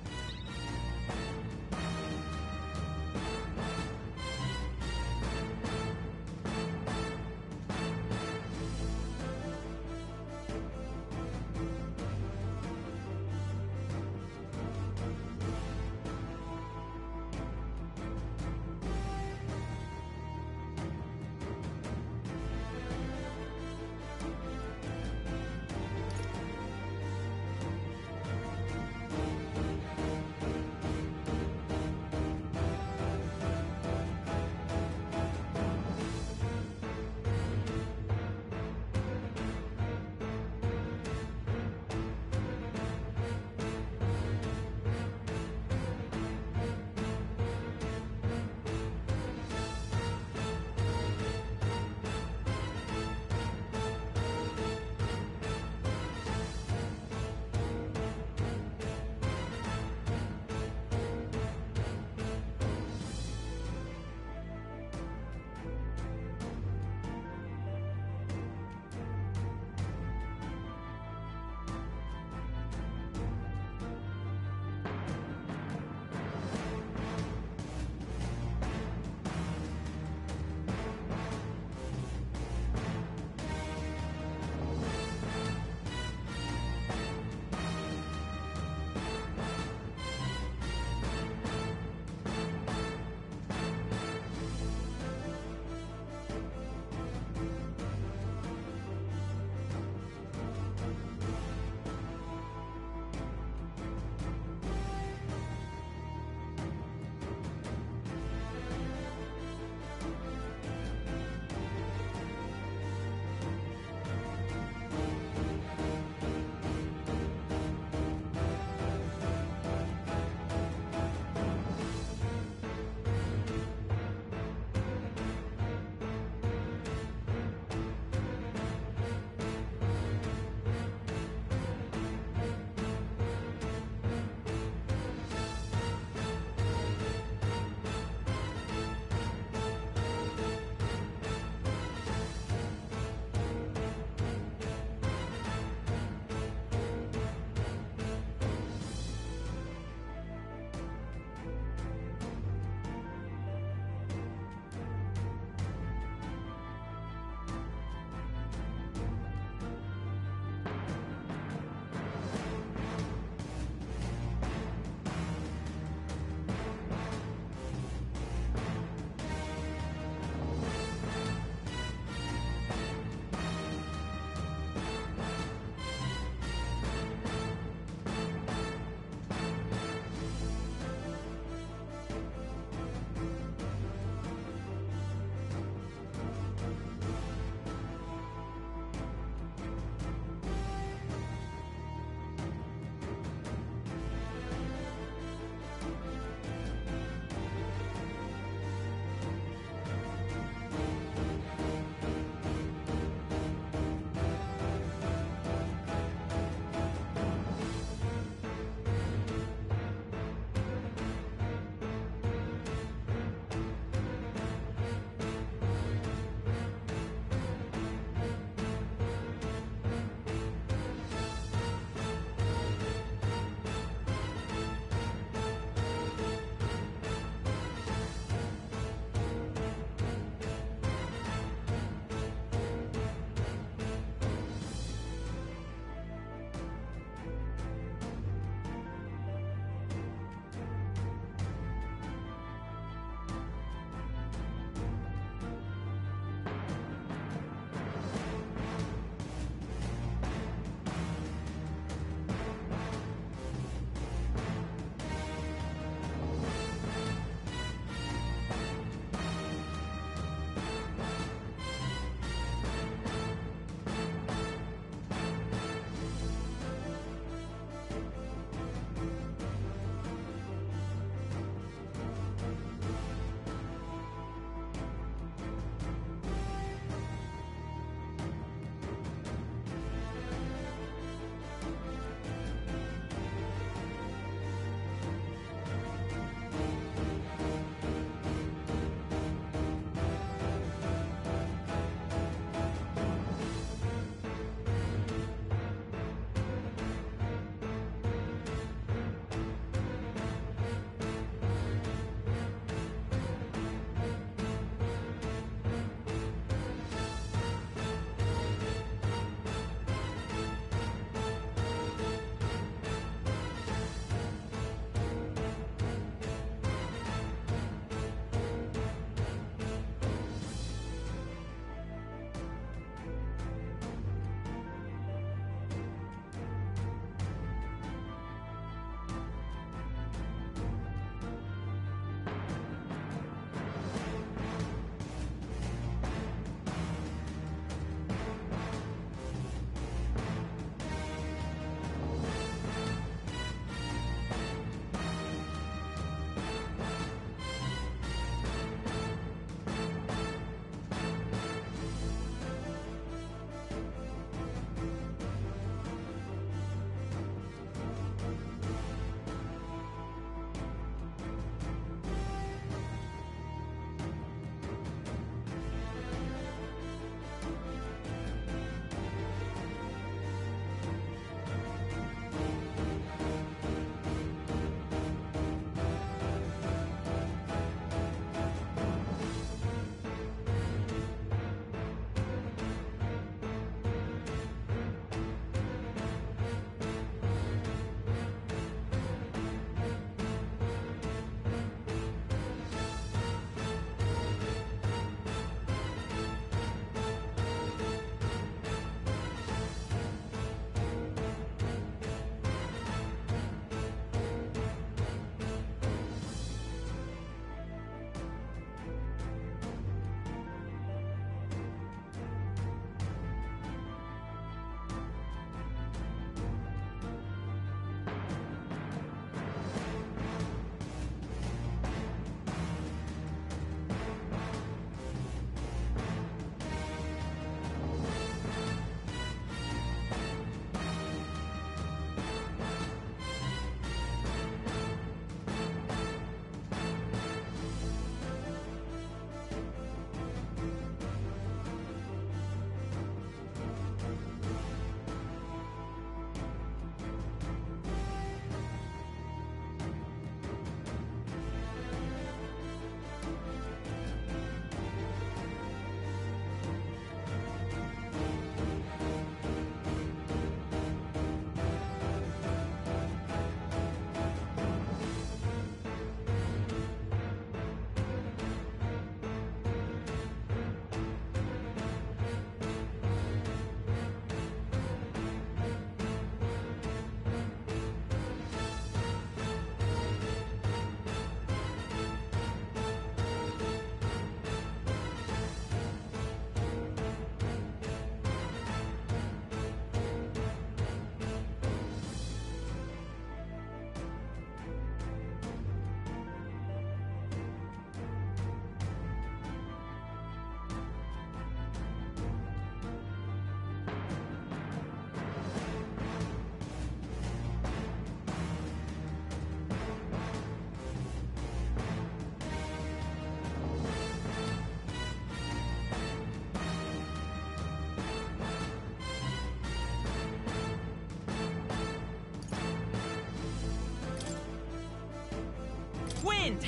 Wind!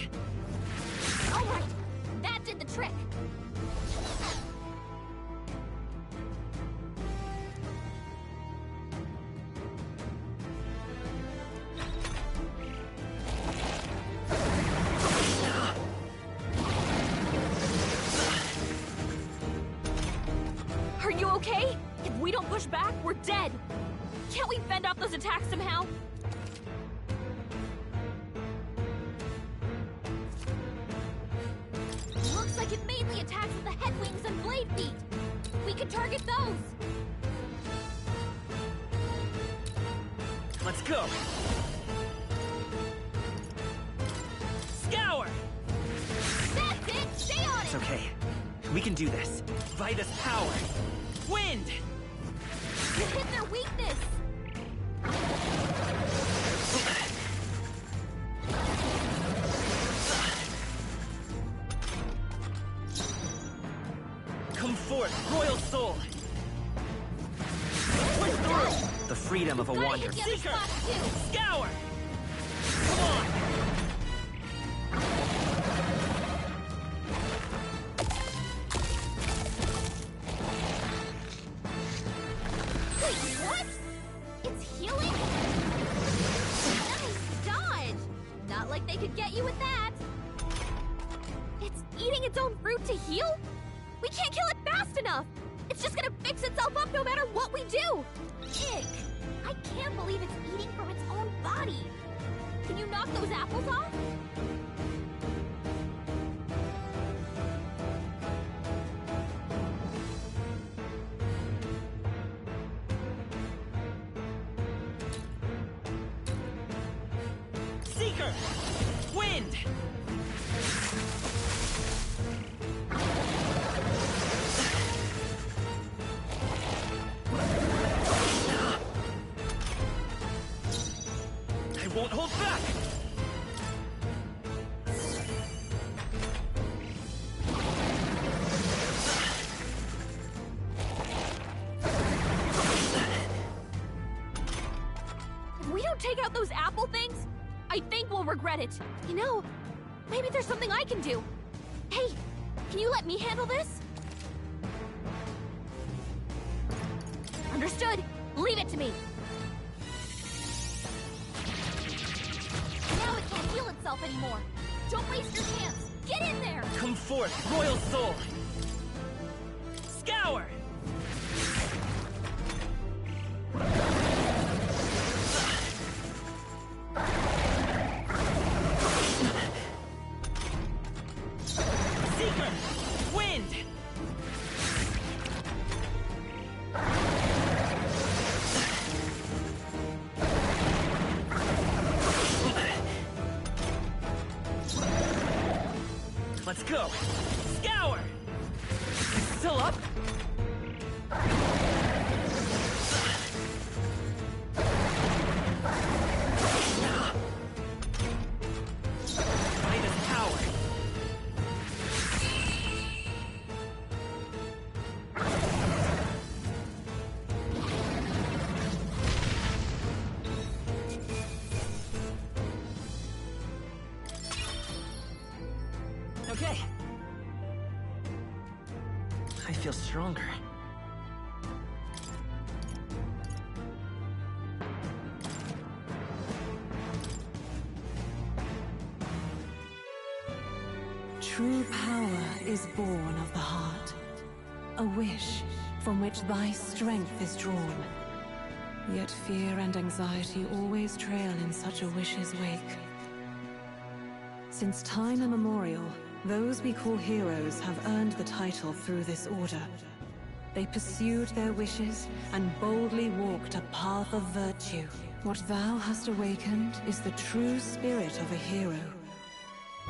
All right, that did the trick. Are you okay? If we don't push back, we're dead. Can't we fend off those attacks somehow? Looks like it mainly attacks with the head wings and blade feet. We could target those. Let's go! Scour! That's it! Stay on It's it! okay. We can do this. Vitus power! Wind! You hit their weakness! Come forth, royal soul! Push through! The freedom of a Gotta wanderer. hit the other Seeker! spots too! Scour! Come on! Wait, what? It's healing? Nice dodge! Not like they could get you with that. It's eating its own fruit to heal? We can't kill it fast enough! It's just gonna fix itself up no matter what we do! Ick! I can't believe it's eating from its own body! Can you knock those apples off? Seeker! Wind! I won't hold back! If we don't take out those apple things, I think we'll regret it. You know, maybe there's something I can do. Hey, can you let me handle this? Understood. Leave it to me. Now it can't heal itself anymore. Don't waste your chance. Get in there! Come forth, royal soul! Scour! Seeker! Wind! Let's go! Scour! Still up? Vitus power! Okay. I feel stronger. True power is born of the heart. A wish from which thy strength is drawn. Yet fear and anxiety always trail in such a wish's wake. Since time immemorial, those we call heroes have earned the title through this order. They pursued their wishes and boldly walked a path of virtue. What thou hast awakened is the true spirit of a hero.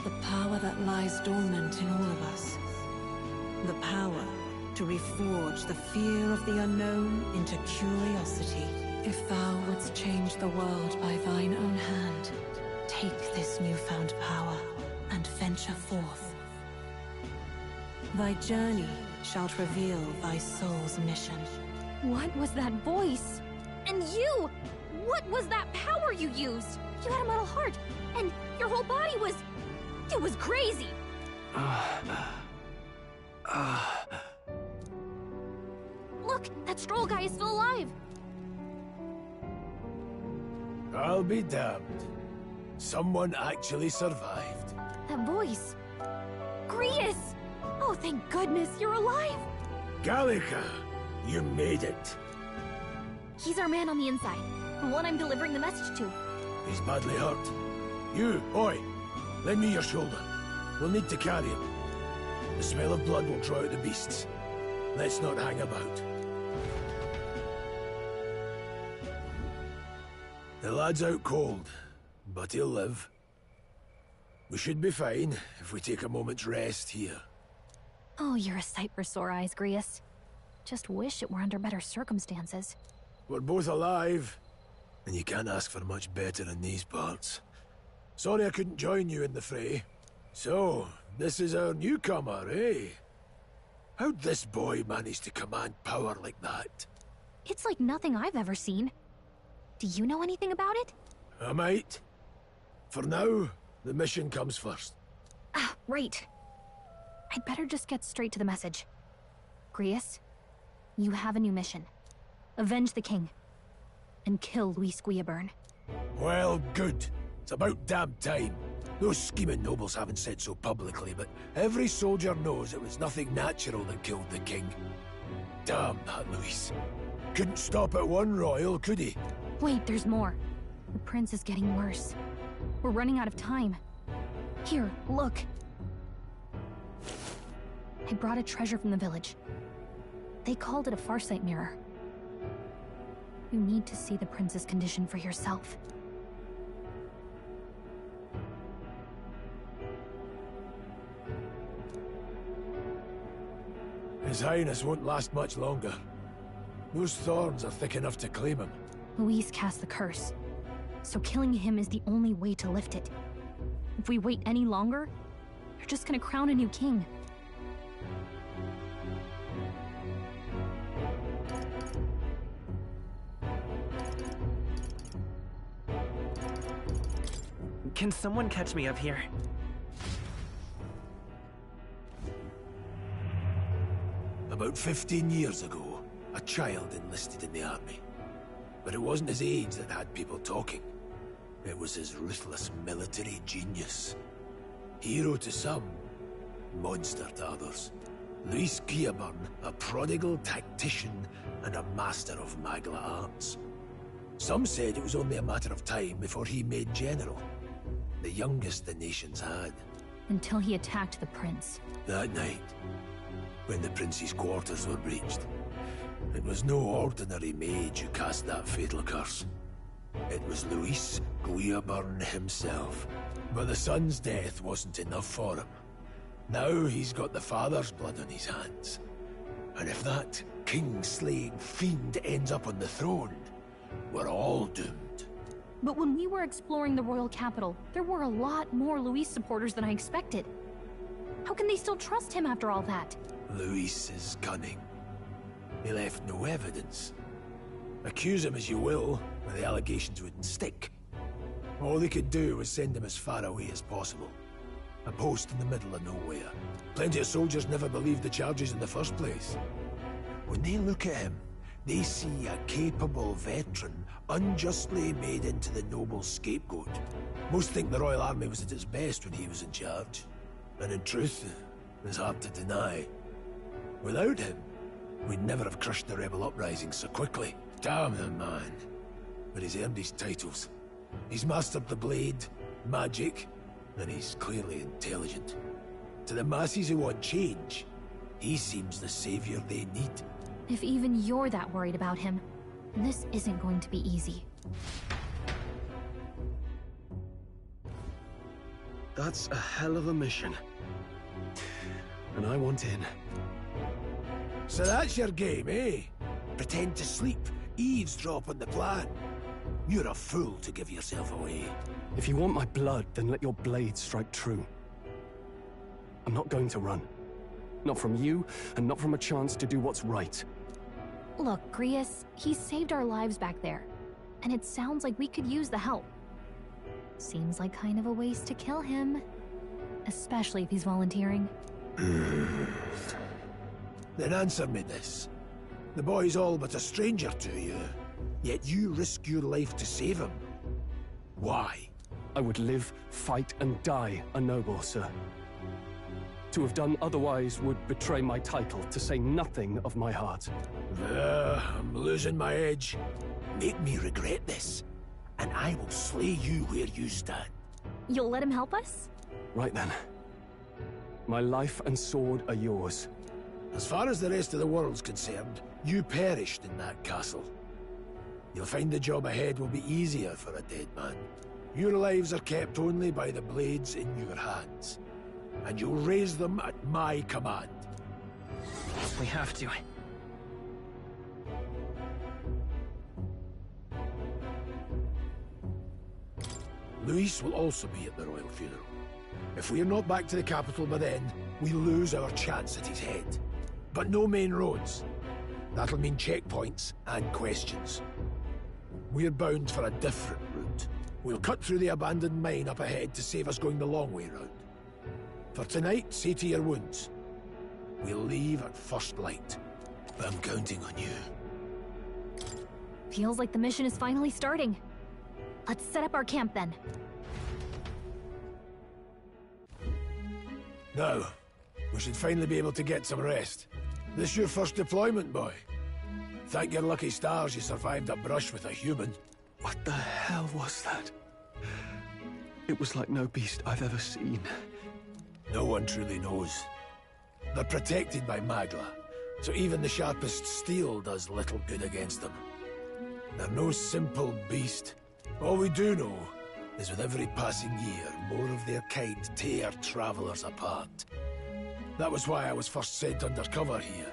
The power that lies dormant in all of us. The power to reforge the fear of the unknown into curiosity. If thou wouldst change the world by thine own hand, take this newfound power and venture forth. Thy journey shalt reveal thy soul's mission. What was that voice? And you! What was that power you used? You had a metal heart, and your whole body was It was crazy! Look, that Stroll guy is still alive! I'll be damned. Someone actually survived. That voice. Grius! Oh, thank goodness, you're alive! Gallica, you made it. He's our man on the inside. The one I'm delivering the message to. He's badly hurt. You, boy, lend me your shoulder. We'll need to carry him. The smell of blood will draw out the beasts. Let's not hang about. The lad's out cold, but he'll live. We should be fine if we take a moment's rest here. Oh, you're a sight for sore eyes, Grius. Just wish it were under better circumstances. We're both alive, and you can't ask for much better in these parts. Sorry I couldn't join you in the fray. So, this is our newcomer, eh? How'd this boy manage to command power like that? It's like nothing I've ever seen. Do you know anything about it? I might. For now, the mission comes first. Ah, right. I'd better just get straight to the message. Grius, you have a new mission. Avenge the king. And kill Luis Guillaburn. Well, good. It's about damn time. Those scheming nobles haven't said so publicly, but every soldier knows it was nothing natural that killed the king. Damn that Luis. Couldn't stop at one royal, could he? Wait, there's more. The prince is getting worse. We're running out of time. Here, look. I brought a treasure from the village. They called it a Farsight mirror. You need to see the prince's condition for yourself. His Highness won't last much longer. Those thorns are thick enough to claim him. Luis cast the curse, so killing him is the only way to lift it. If we wait any longer, you're just gonna crown a new king. Can someone catch me up here? About 15 years ago, a child enlisted in the army. But it wasn't his age that had people talking. It was his ruthless military genius. Hero to some, monster to others. Luis Guillaburn, a prodigal tactician and a master of Magla arts. Some said it was only a matter of time before he made general. The youngest the nations had. Until he attacked the prince. That night, when the prince's quarters were breached, it was no ordinary mage who cast that fatal curse. It was Luis Guillaburn himself. But the son's death wasn't enough for him. Now he's got the father's blood on his hands. And if that king-slaying fiend ends up on the throne, we're all doomed. But when we were exploring the royal capital, there were a lot more Luis supporters than I expected. How can they still trust him after all that? Luis is cunning. He left no evidence. Accuse him as you will, but the allegations wouldn't stick. All they could do was send him as far away as possible. A post in the middle of nowhere. Plenty of soldiers never believed the charges in the first place. When they look at him, they see a capable veteran unjustly made into the noble scapegoat. Most think the Royal Army was at its best when he was in charge. And in truth, it's hard to deny. Without him, we'd never have crushed the rebel uprising so quickly. Damn the man. But he's earned his titles. He's mastered the blade, magic, and he's clearly intelligent. To the masses who want change, he seems the savior they need. If even you're that worried about him, this isn't going to be easy. That's a hell of a mission. And I want in. So that's your game, eh? Pretend to sleep, eavesdrop on the plan. You're a fool to give yourself away. If you want my blood, then let your blade strike true. I'm not going to run. Not from you, and not from a chance to do what's right. Look, Grius, he saved our lives back there. And it sounds like we could use the help. Seems like kind of a waste to kill him. especially if he's volunteering. Then answer me this. The boy's all but a stranger to you, yet you risk your life to save him. Why? I would live, fight, and die a noble, sir. To have done otherwise would betray my title, to say nothing of my heart. I'm losing my edge. Make me regret this, and I will slay you where you stand. You'll let him help us? Right then. My life and sword are yours. As far as the rest of the world's concerned, you perished in that castle. You'll find the job ahead will be easier for a dead man. Your lives are kept only by the blades in your hands, and you'll raise them at my command. We have to. Luis will also be at the royal funeral. If we are not back to the capital by then, we lose our chance at his head. But no main roads. That'll mean checkpoints and questions. We're bound for a different route. We'll cut through the abandoned mine up ahead to save us going the long way round. For tonight, see to your wounds. We'll leave at first light. I'm counting on you. Feels like the mission is finally starting. Let's set up our camp then. Now, we should finally be able to get some rest. This your first deployment, boy? Thank your lucky stars you survived a brush with a human. What the hell was that? It was like no beast I've ever seen. No one truly knows. They're protected by Magla, so even the sharpest steel does little good against them. They're no simple beast. All we do know is with every passing year, more of their kind tear travelers apart. That was why I was first sent undercover here,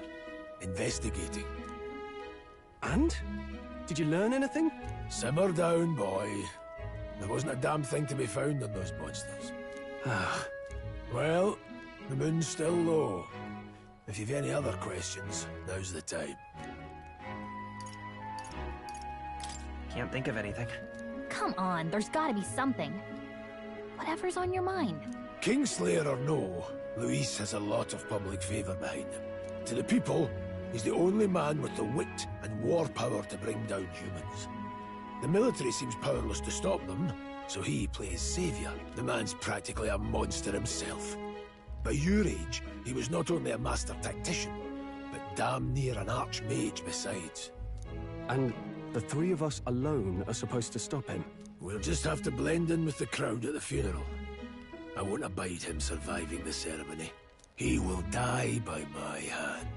investigating. And? Did you learn anything? Simmer down, boy. There wasn't a damn thing to be found on those monsters. Well, the moon's still low. If you've any other questions, now's the time. Can't think of anything. Come on, there's gotta be something. Whatever's on your mind. Kingslayer or no, Luis has a lot of public favor behind him. To the people, he's the only man with the wit and war power to bring down humans. The military seems powerless to stop them, so he plays savior. The man's practically a monster himself. By your age, he was not only a master tactician, but damn near an archmage besides. And the three of us alone are supposed to stop him? We'll just have to blend in with the crowd at the funeral. I won't abide him surviving the ceremony. He will die by my hand.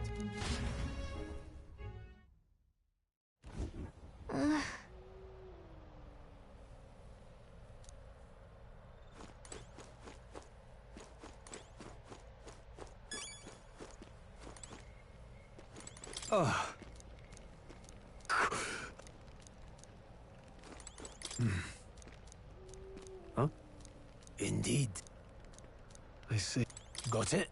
Huh? Indeed. I see. Got it?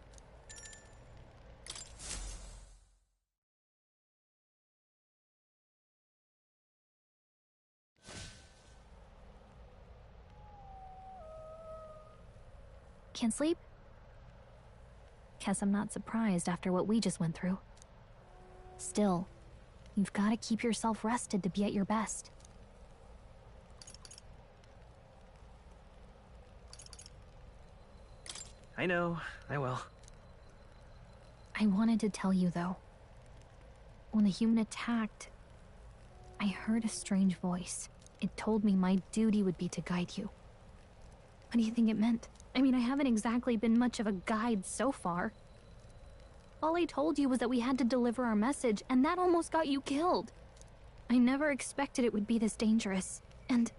Can't sleep? Guess I'm not surprised after what we just went through. Still, you've got to keep yourself rested to be at your best. I know, I will. I wanted to tell you, though. When the human attacked, I heard a strange voice. It told me my duty would be to guide you. What do you think it meant? I mean, I haven't exactly been much of a guide so far. All I told you was that we had to deliver our message, and that almost got you killed. I never expected it would be this dangerous, and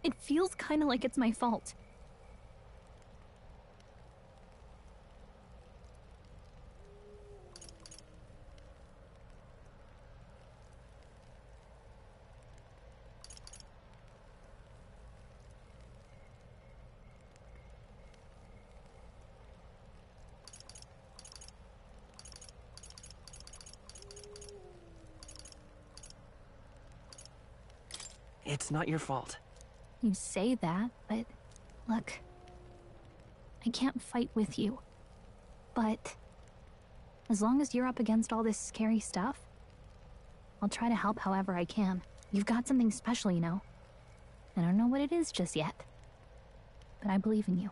it feels kinda like it's my fault. It's not your fault. You say that, but look. I can't fight with you. But as long as you're up against all this scary stuff, I'll try to help however I can. You've got something special, you know. I don't know what it is just yet, but I believe in you.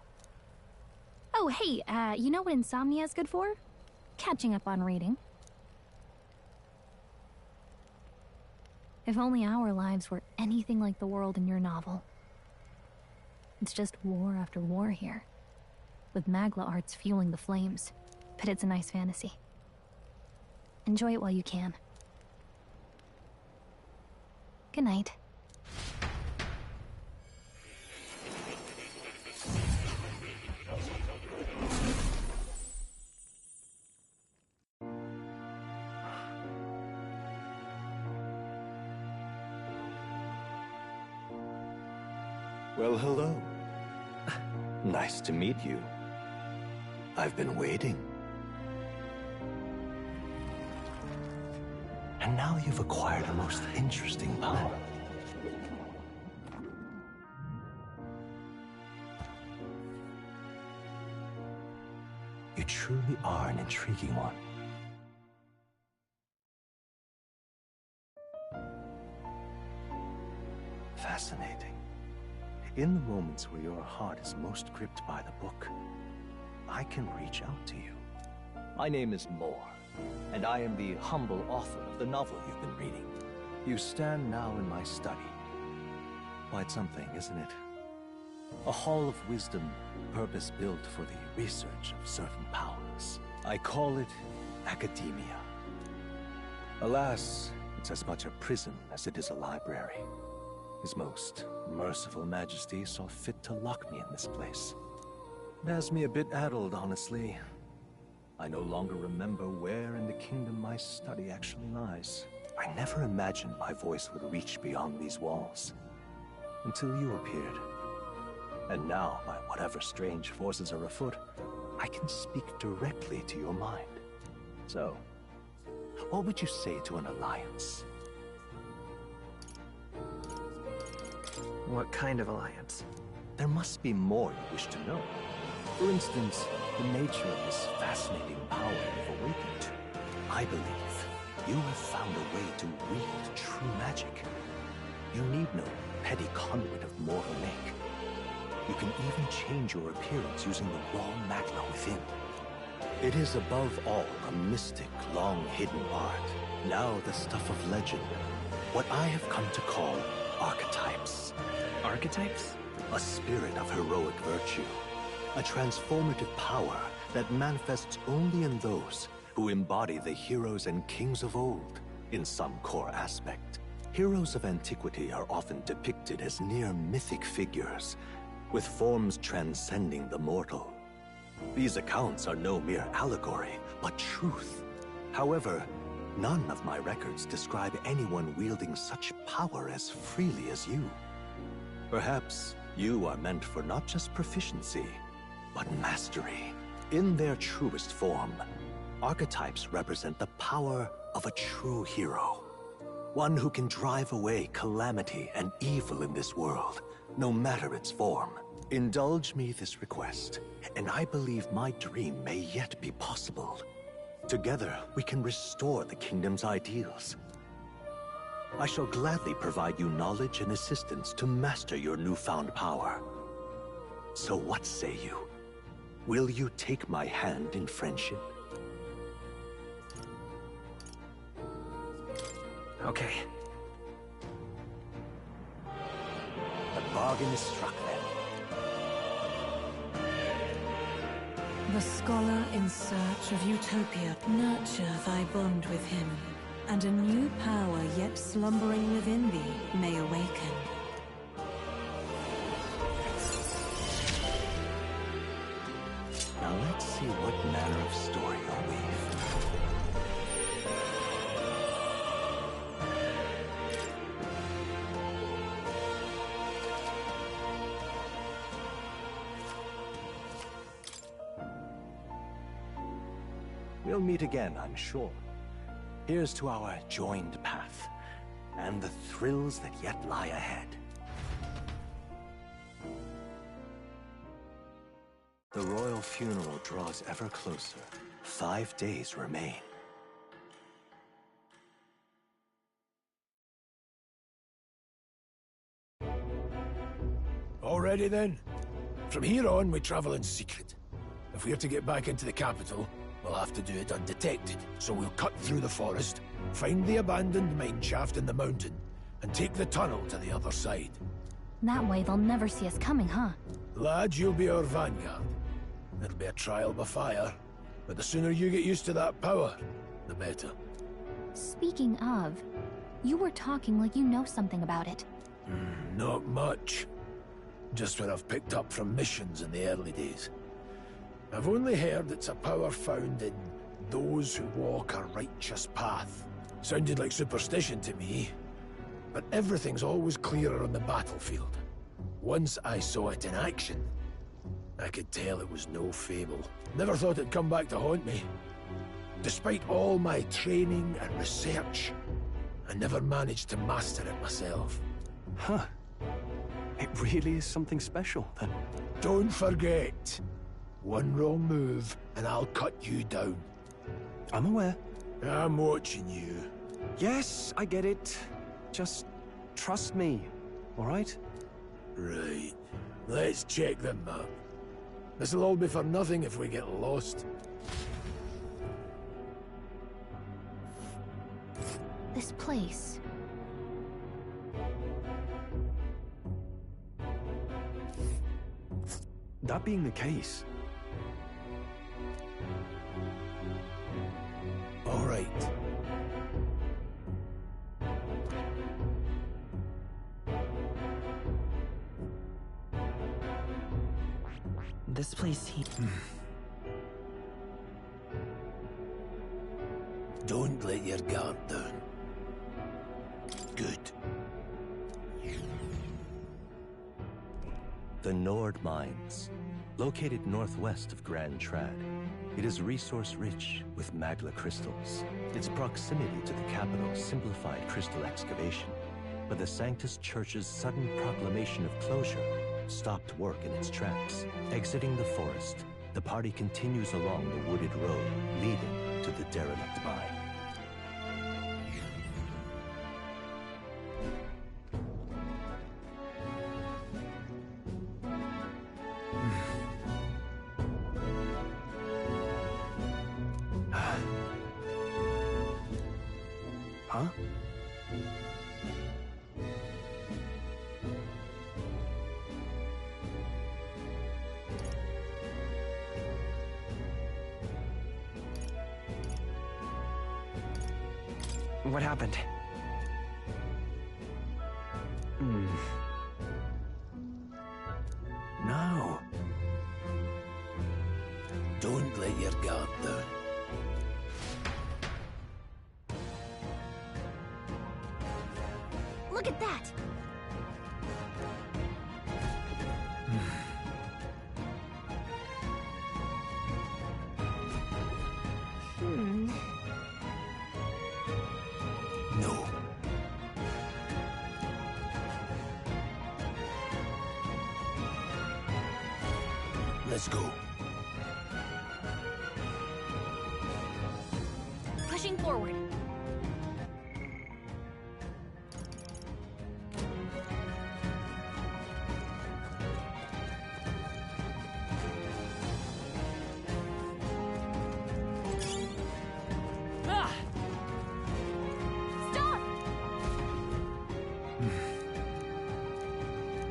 Oh, hey, you know what insomnia is good for? Catching up on reading. If only our lives were anything like the world in your novel. It's just war after war here, with Magla arts fueling the flames, but it's a nice fantasy. Enjoy it while you can. Good night. Well, hello. Nice to meet you. I've been waiting. And now you've acquired a most interesting power. You truly are an intriguing one. Fascinating. In the moments where your heart is most gripped by the book, I can reach out to you. My name is Moore, and I am the humble author of the novel you've been reading. You stand now in my study. Quite something, isn't it? A hall of wisdom, purpose-built for the research of certain powers. I call it academia. Alas, it's as much a prison as it is a library. His most merciful majesty saw fit to lock me in this place. It has me a bit addled, honestly. I no longer remember where in the kingdom my study actually lies. I never imagined my voice would reach beyond these walls, until you appeared. And now, by whatever strange forces are afoot, I can speak directly to your mind. So, what would you say to an alliance? What kind of alliance? There must be more you wish to know. For instance, the nature of this fascinating power you've awakened to. I believe you have found a way to wield true magic. You need no petty conduit of mortal make. You can even change your appearance using the raw magna within. It is above all a mystic, long-hidden art, now the stuff of legend. What I have come to call archetypes. Archetypes? A spirit of heroic virtue. A transformative power that manifests only in those who embody the heroes and kings of old in some core aspect. Heroes of antiquity are often depicted as near mythic figures, with forms transcending the mortal. These accounts are no mere allegory, but truth. However, none of my records describe anyone wielding such power as freely as you. Perhaps you are meant for not just proficiency, but mastery. In their truest form, archetypes represent the power of a true hero. One who can drive away calamity and evil in this world, no matter its form. Indulge me this request, and I believe my dream may yet be possible. Together, we can restore the kingdom's ideals. I shall gladly provide you knowledge and assistance to master your newfound power. So what say you? Will you take my hand in friendship? Okay. The bargain is struck then. The scholar in search of utopia. Nurture thy bond with him, and a new power yet slumbering within thee may awaken. Now let's see what manner of story you'll weave. We'll meet again, I'm sure. Here's to our joined path, and the thrills that yet lie ahead. The royal funeral draws ever closer. 5 days remain. Already then? From here on, we travel in secret. If we're to get back into the capital, we'll have to do it undetected. So we'll cut through the forest, find the abandoned mine shaft in the mountain, and take the tunnel to the other side. That way they'll never see us coming, huh? Lad, you'll be our vanguard. It'll be a trial by fire, but the sooner you get used to that power, the better. Speaking of, you were talking like you know something about it. Not much. Just what I've picked up from missions in the early days. I've only heard it's a power found in those who walk a righteous path. Sounded like superstition to me, but everything's always clearer on the battlefield. Once I saw it in action, I could tell it was no fable. Never thought it'd come back to haunt me. Despite all my training and research, I never managed to master it myself. Huh. It really is something special, then. Don't forget, one wrong move and I'll cut you down. I'm aware. I'm watching you. Yes, I get it. Just trust me, all right? Right. Let's check the map. This'll all be for nothing if we get lost. This place. That being the case... All right. This place Don't let your guard down. Good. The Nord Mines, located northwest of Grand Trad. It is resource-rich with magla crystals. Its proximity to the capital simplified crystal excavation, but the Sanctus Church's sudden proclamation of closure stopped work in its tracks. Exiting the forest, the party continues along the wooded road leading to the derelict mine. Huh? What happened? No. Don't let your guard down. Look at that! No. Let's go. Pushing forward.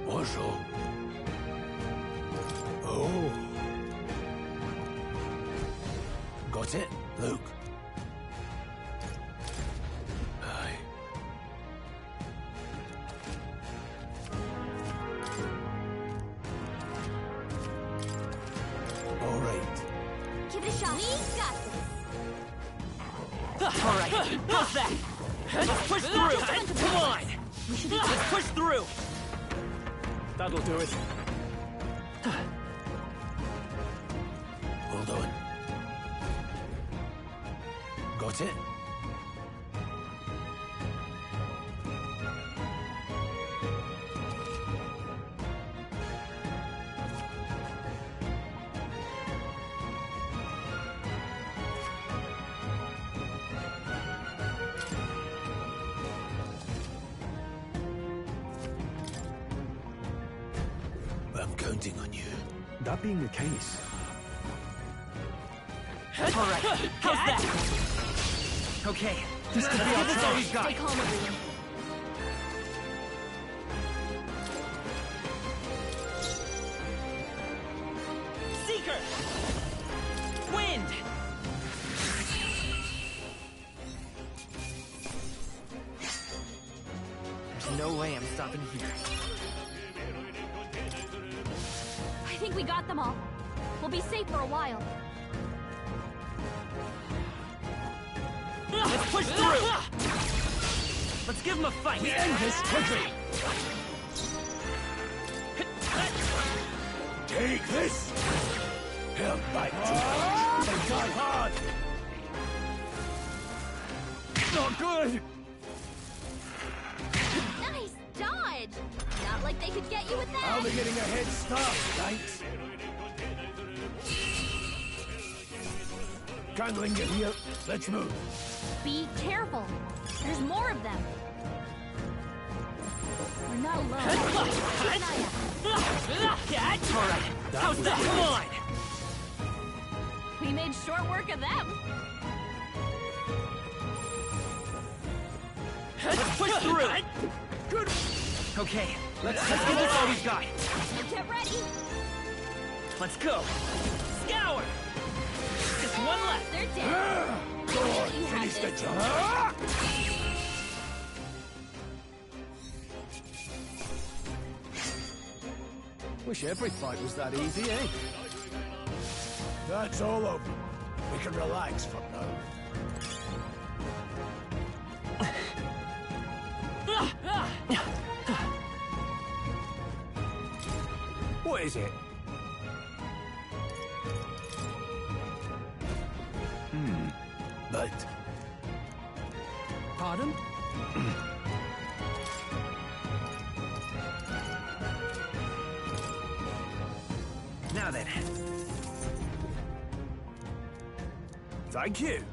Also. Oh. Got it? Look. Aye. All right. Give it a shot. We got this. All right, how's that? Let's push through. Come on. Let's push through. That'll do it. Hold on. Got it? I'm counting on you. That being the case... Alright, how's that? Okay, this could be all we've got. Stay calm, everyone. Seeker! Wind! There's no way I'm stopping here. I think we got them all. We'll be safe for a while. Let's push through! Let's give him a fight! We end this quickly! Take this! Held by two! They got hard! Not good! Nice dodge! Not like they could get you with that! I'll be getting a head start, thanks! Can't linger here. Let's move. Be careful. There's more of them. We're not alone. Keep an eye out. Alright, how's that? Come on! We made short work of them. Let's push through! Good. Okay, let's give this all we've got. Get ready. Let's go! Scour! Just one left. They're dead. Go on, finish the job. Wish every fight was that easy, eh? That's all over. We can relax for now. What is it? But... Pardon? Now then. Thank you.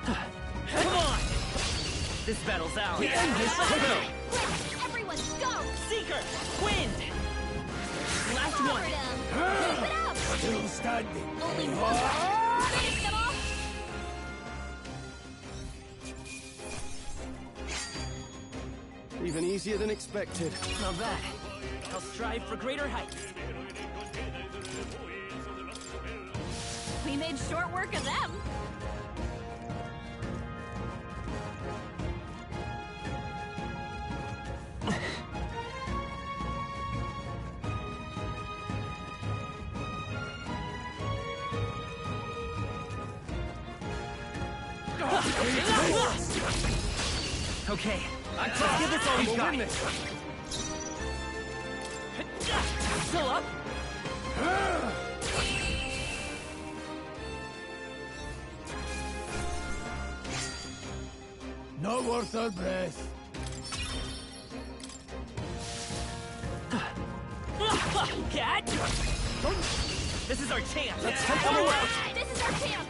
Come on! This battle's ours. We end this quickly! Everyone, go! Seeker! Wind! Last one! Keep it up! Still standing. Only one left. Finish them off! Even easier than expected. Not bad. I'll strive for greater heights. We made short work of them. Okay, let's give this all we've got. Still up? Not worth our breath. Cat! This is our chance! Let's take them away! This is our chance!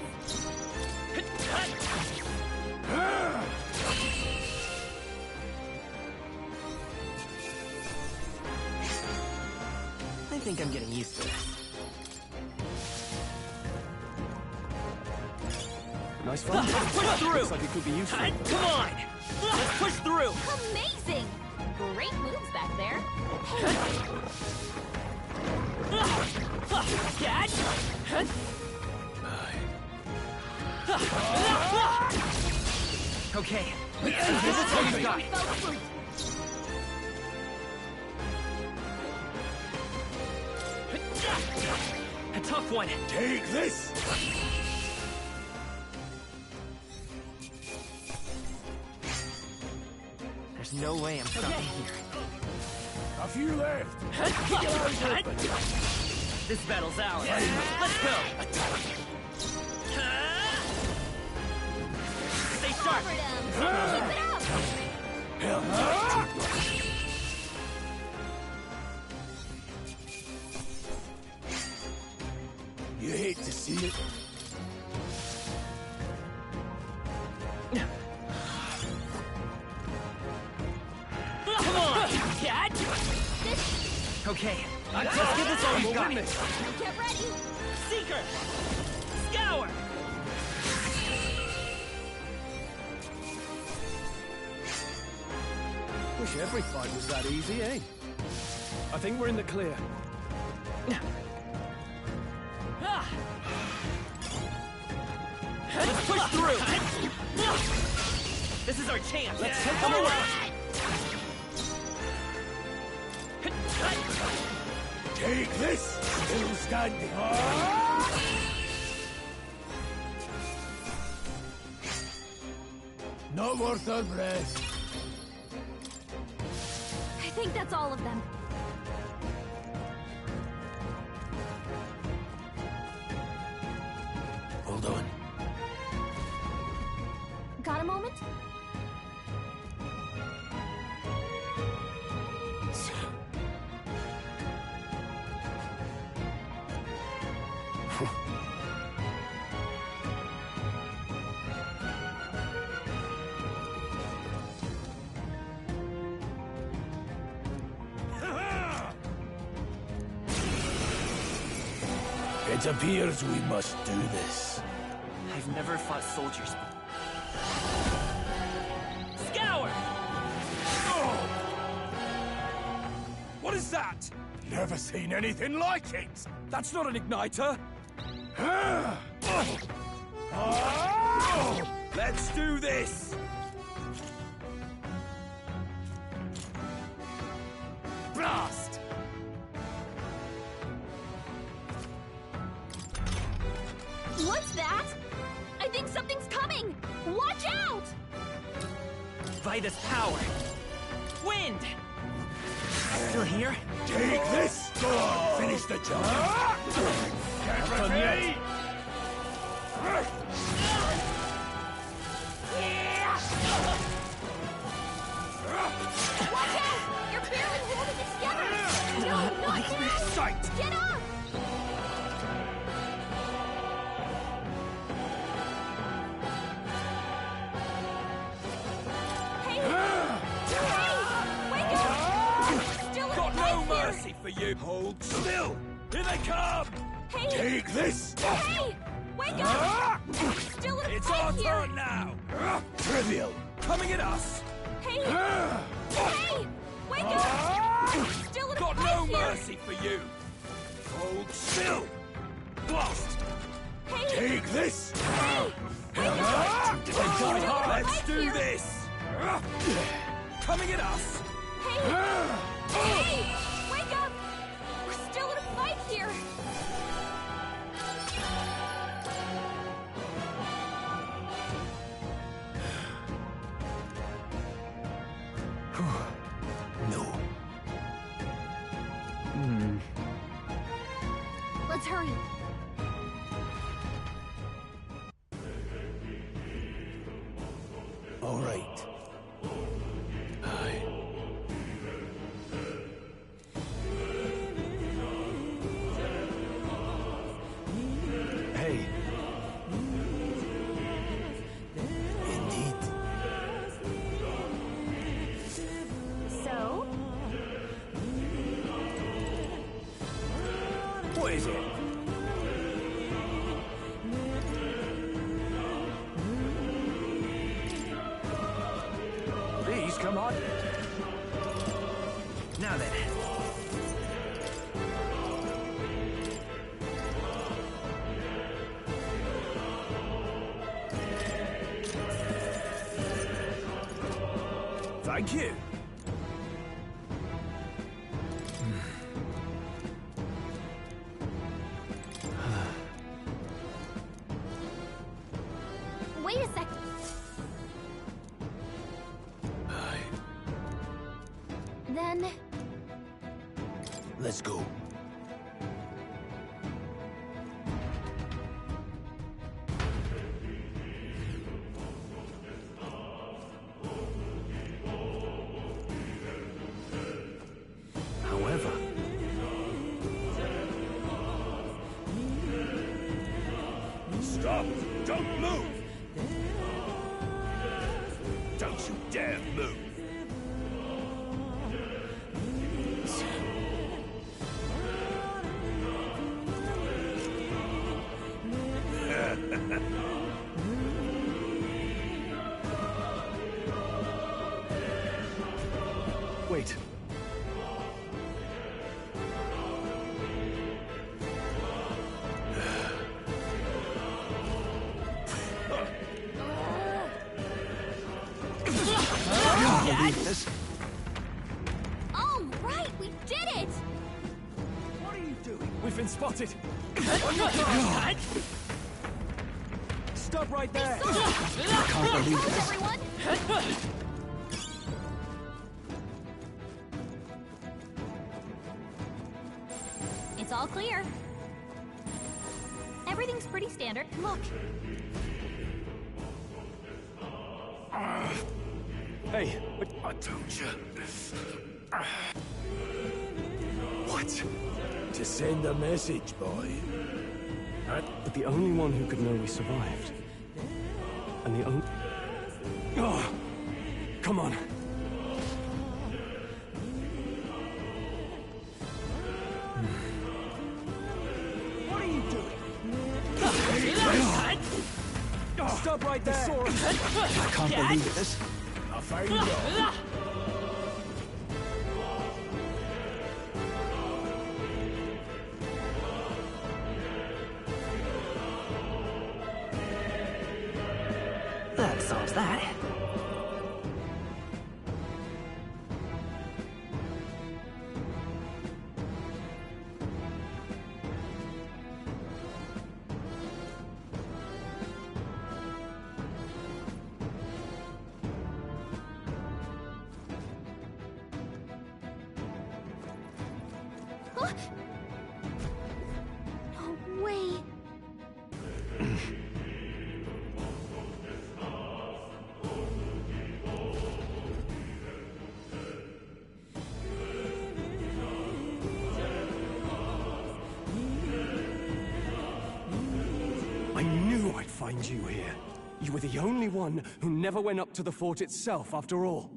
I think I'm getting used to this. Nice fun. Push through! Looks like it could be useful. Come on! Let's push through! Amazing! Great moves back there. Cat! Okay, let's give this all we've got. A tough one. Take this! There's no way I'm stopping here. A few left. This battle's ours. Let's go. Stay sharp. Keep it up! You hate to see it. Come on, Cat! Okay, let's give this all you got. Get ready! Seeker! Scour! Wish every fight was that easy, eh? I think we're in the clear. Let's push through! This is our chance! Let's take them away! Take this! Still standing! Not worth our breath. I think that's all of them. Hold on. Got a moment? It appears we must do this. I've never fought soldiers. Scour! What is that? Never seen anything like it! That's not an igniter! Let's do this! Blast! What's that? I think something's coming! Watch out! Vitus power! Wind! Still here? Take this! Go on, finish the job! Get ready! Watch out! You're barely holding it together! No, not that! Sight! Get up! Mercy for you! Hold still! Here they come! Hey! Take this! Hey! Wake up! Still in a It's fight our here! turn now! Trivial! Coming at us! Hey! Hey! Wake up! Still in a Got fight no here! mercy for you! Hold still! Blast! Hey! Take this! Hey! Wake up! Let's do this! Coming at us! Hey! Hey! Wake up! We're still in a fight here! No. Let's hurry. All right. Aye. Hey. Indeed. So? What is it? Please, come on. Now then. Thank you. Wait a sec. Then Let's go. However, Stop! Don't move! Don't you dare move! Wait. All right, we did it! What are you doing? We've been spotted. On your guard! Stop right there! I can't believe this. everyone! It's all clear. Everything's pretty standard. Look. Hey, I told you. what? To send a message, boy. But the only one who could know we survived. And the only... Oh, come on. What are you doing? Stop right there! I can't believe this. I found you. That solves that. Huh? No way. I knew I'd find you here. You were the only one who never went up to the fort itself, after all.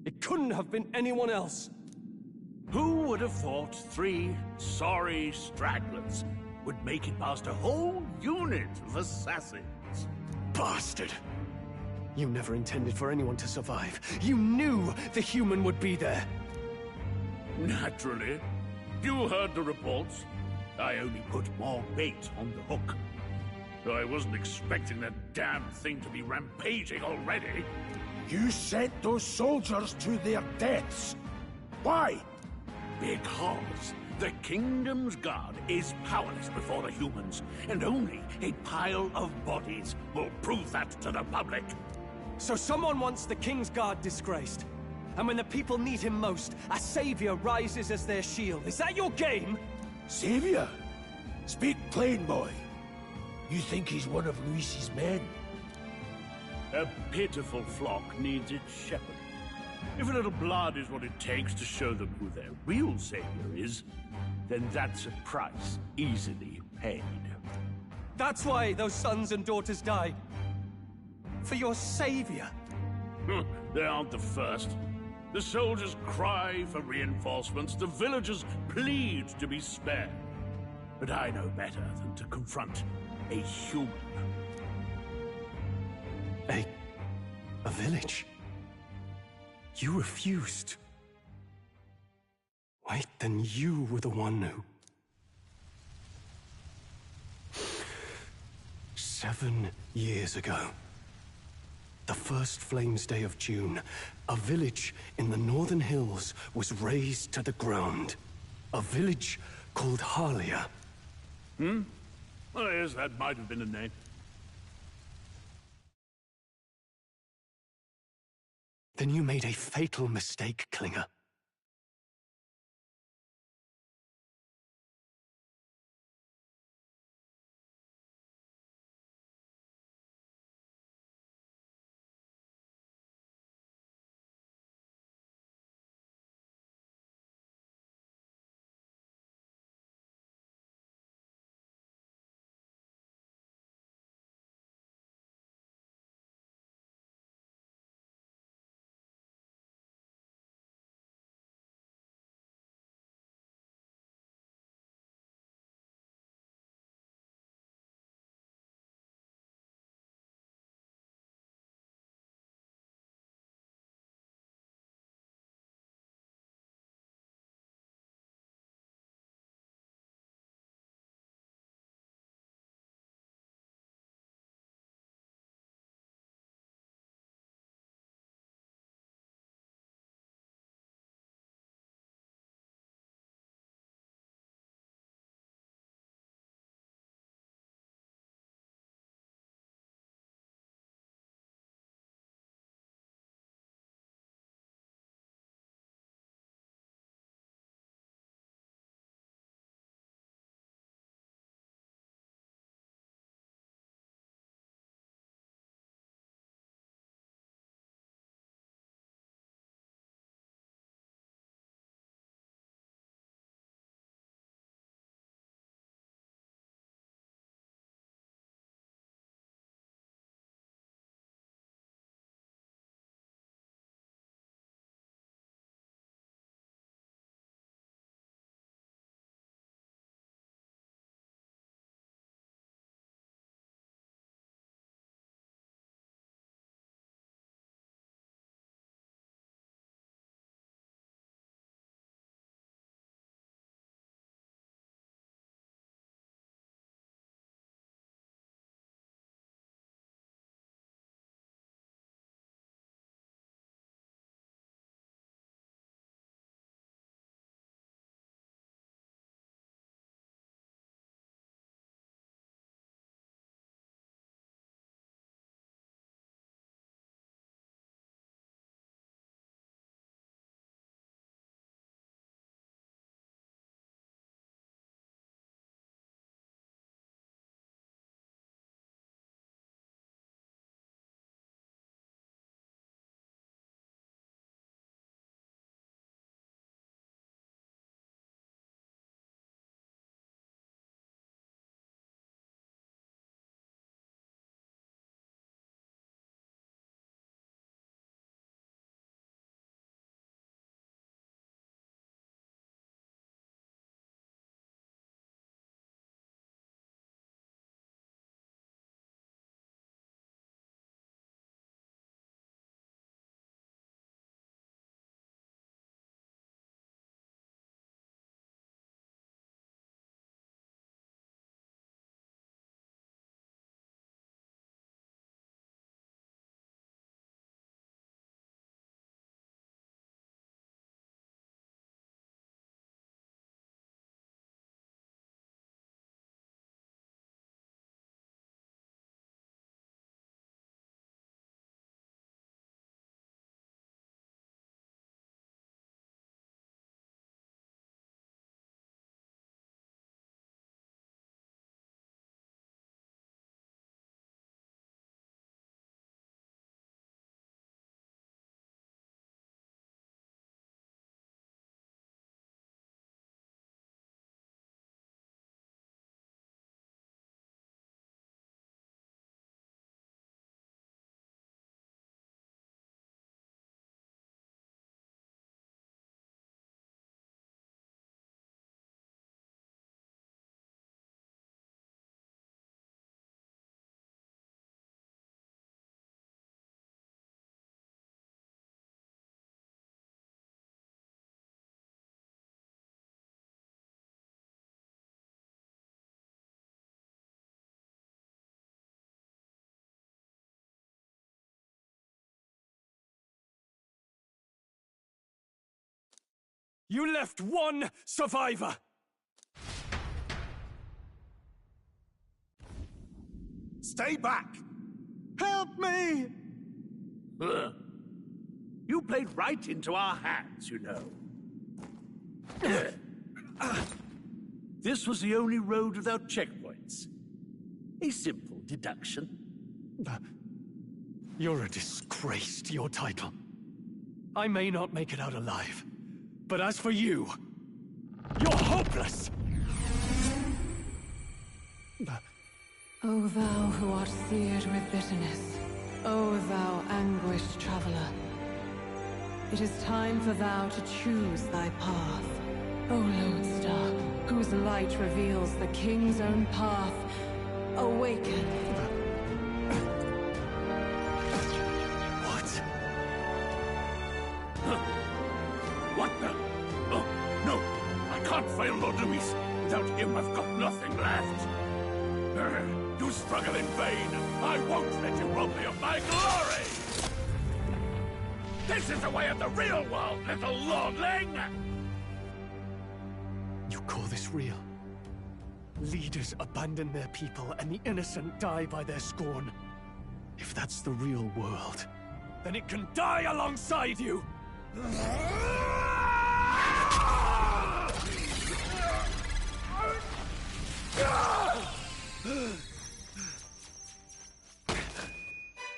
It couldn't have been anyone else. Who would have thought 3 sorry stragglers would make it past a whole unit of assassins? Bastard! You never intended for anyone to survive. You knew the human would be there. Naturally. You heard the reports. I only put more bait on the hook. I wasn't expecting that damn thing to be rampaging already. You sent those soldiers to their deaths. Why? Because the Kingdom's Guard is powerless before the humans, and only a pile of bodies will prove that to the public. So someone wants the King's Guard disgraced. And when the people need him most, a savior rises as their shield. Is that your game? Savior? Speak plain, boy. You think he's one of Luis's men? A pitiful flock needs its shepherd. If a little blood is what it takes to show them who their real savior is, then that's a price easily paid. That's why those sons and daughters died. For your savior. They aren't the first. The soldiers cry for reinforcements, the villagers plead to be spared. But I know better than to confront a human. A village? You refused. Wait, then you were the one who... 7 years ago, the first Flames Day of June, a village in the Northern Hills was razed to the ground. A village called Harlia. Well, yes, that might have been a name. Then you made a fatal mistake, Klinger. You left one survivor! Stay back! Help me! You played right into our hands, you know. This was the only road without checkpoints. A simple deduction. You're a disgrace to your title. I may not make it out alive, but as for you, you're hopeless! O thou who art seared with bitterness, O thou anguished traveler, it is time for thou to choose thy path. O Lodestar, whose light reveals the king's own path, awaken. What? What the? Oh, no! I can't fail Lord Luis. Without him, I've got nothing left. You struggle in vain. I won't let you rob me of my glory! This is the way of the real world, little lordling! You call this real? Leaders abandon their people and the innocent die by their scorn. If that's the real world, then it can die alongside you!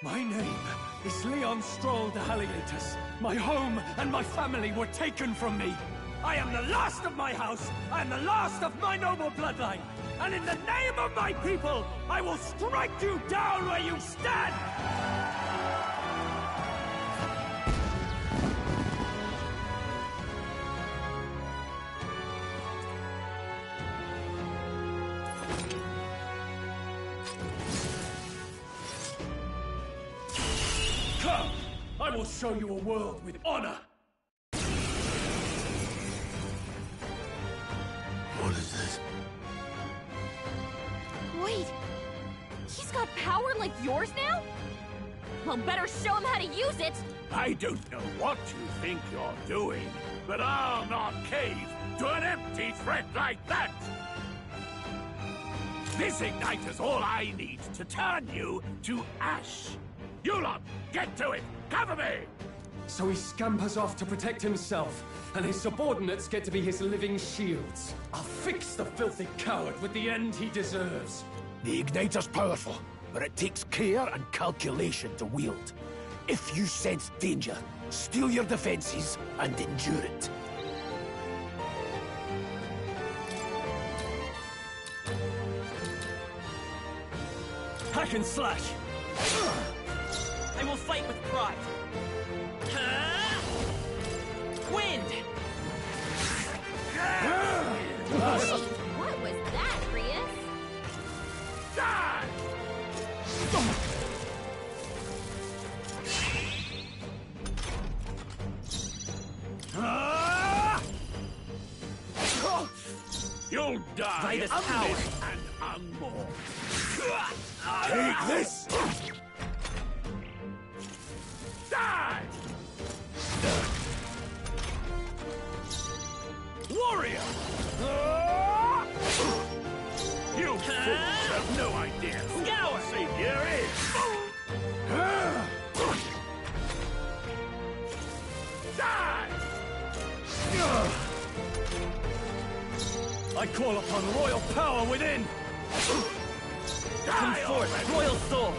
My name is Leon Stroll de Haliatus. My home and my family were taken from me. I am the last of my house. I am the last of my noble bloodline. And in the name of my people, I will strike you down where you stand! Come! I will show you a world with honor! What is this? Wait! He's got power like yours now? Well, better show him how to use it! I don't know what you think you're doing, but I'll not cave to an empty threat like that! This igniter's all I need to turn you to ash! You lot, get to it! Cover me! So he scampers off to protect himself, and his subordinates get to be his living shields. I'll fix the filthy coward with the end he deserves. The igniter's powerful, but it takes care and calculation to wield. If you sense danger, steel your defenses and endure it. Hack and slash! I will fight with pride. Wind! What was that, Rias? Die! You'll die By this power. and unborn. Take this! Die! Warrior! You fools have no idea who your savior is! Die! I call upon royal power within! Come forth, royal soul!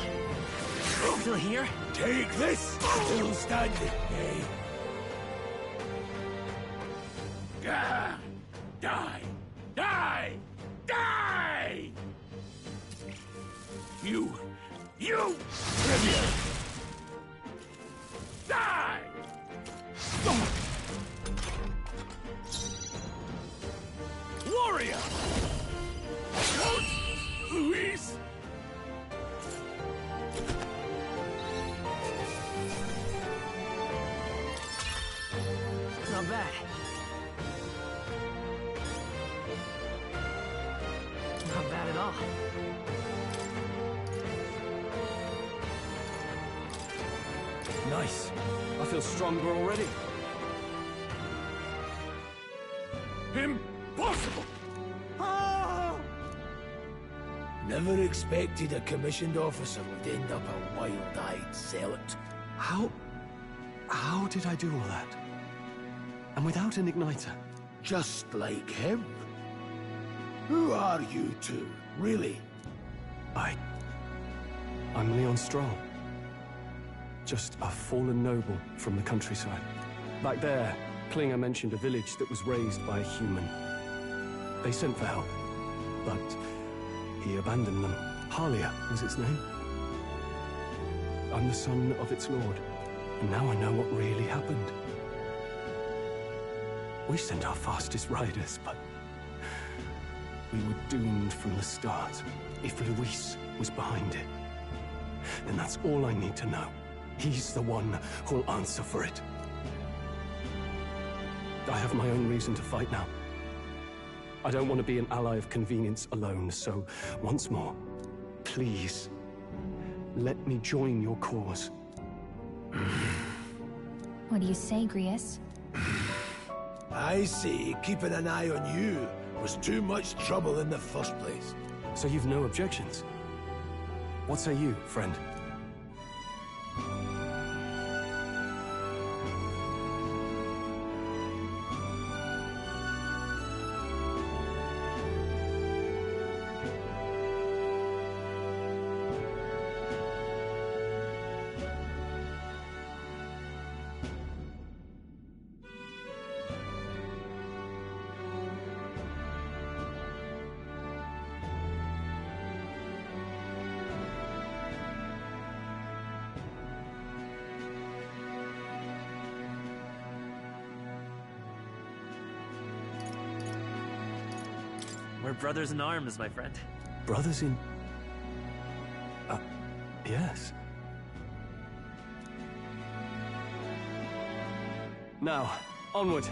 Still here? Take this! Still standing, eh? Die! Die! Die! You Trivia! Die! Warrior! Luis! Not bad. Not bad at all. Nice. I feel stronger already. Impossible! Never expected a commissioned officer would end up a wild-eyed zealot. How did I do all that? And without an igniter? Just like him. Who are you two, really? I'm Leon Stroll. Just a fallen noble from the countryside. Back there, Klinger mentioned a village that was raised by a human. They sent for help, but he abandoned them. Halia was its name. I'm the son of its lord, and now I know what really happened. We sent our fastest riders, but we were doomed from the start. If Luis was behind it, then that's all I need to know. He's the one who'll answer for it. I have my own reason to fight now. I don't want to be an ally of convenience alone, so once more, please, let me join your cause. What do you say, Grius? I say keeping an eye on you was too much trouble in the first place. So you've no objections? What say you, friend? We're brothers in arms, my friend. Brothers in... yes. Now, onward.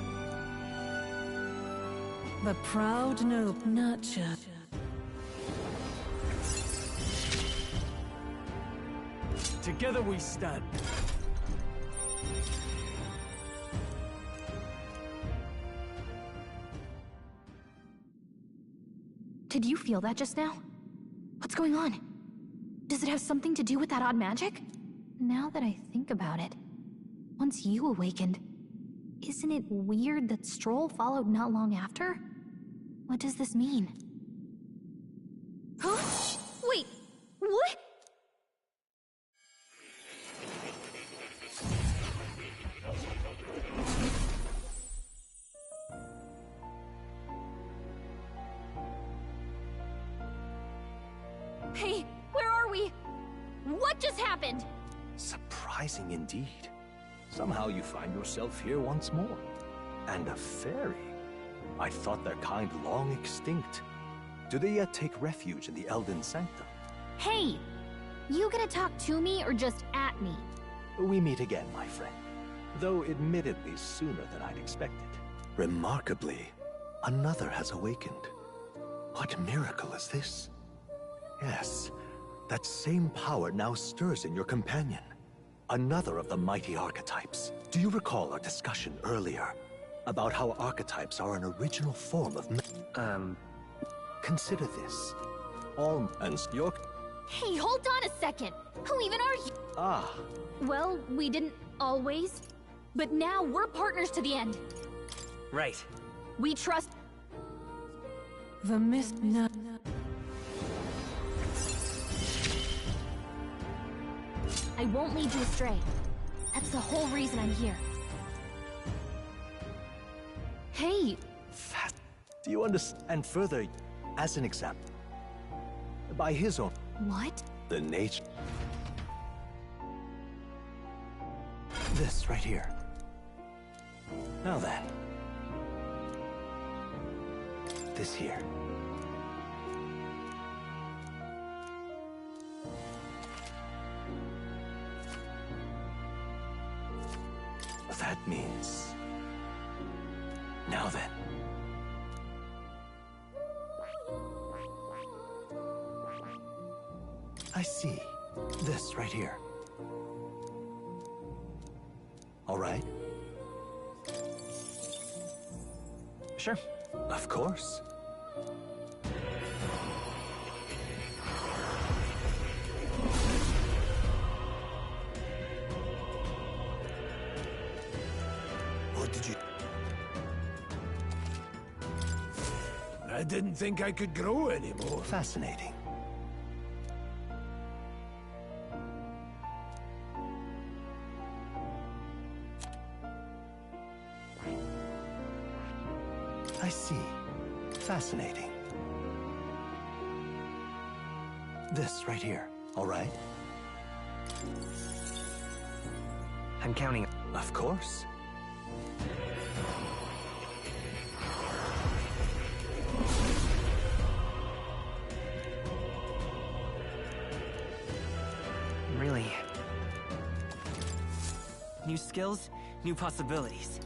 The proud noble nurture. Together we stand. Did you feel that just now? What's going on? Does it have something to do with that odd magic? Now that I think about it, once you awakened, isn't it weird that Stroll followed not long after? What does this mean? Huh? Wait, what? Hey, where are we? What just happened? Surprising indeed. Somehow you find yourself here once more. And a fairy. I thought their kind long extinct. Do they yet take refuge in the Elden Sanctum? Hey! You gonna talk to me or just at me? We meet again, my friend. Though admittedly sooner than I'd expected. Remarkably, another has awakened. What miracle is this? Yes, that same power now stirs in your companion. Another of the mighty archetypes. Do you recall our discussion earlier about how archetypes are an original form of Consider this. All and your... Hey, hold on a second! Who even are you? Ah. Well, we didn't always. But now we're partners to the end. Right. We trust... The mist... I won't lead you astray. That's the whole reason I'm here. Hey! Do you understand? And further, as an example, by his own... What? The nature... This right here. Now then. This here. That means... Now then. I see. This right here. All right? Sure. Of course. What did you... I didn't think I could grow anymore. Fascinating. I see. Fascinating. This right here, all right? I'm counting. Of course. Really. New skills, new possibilities.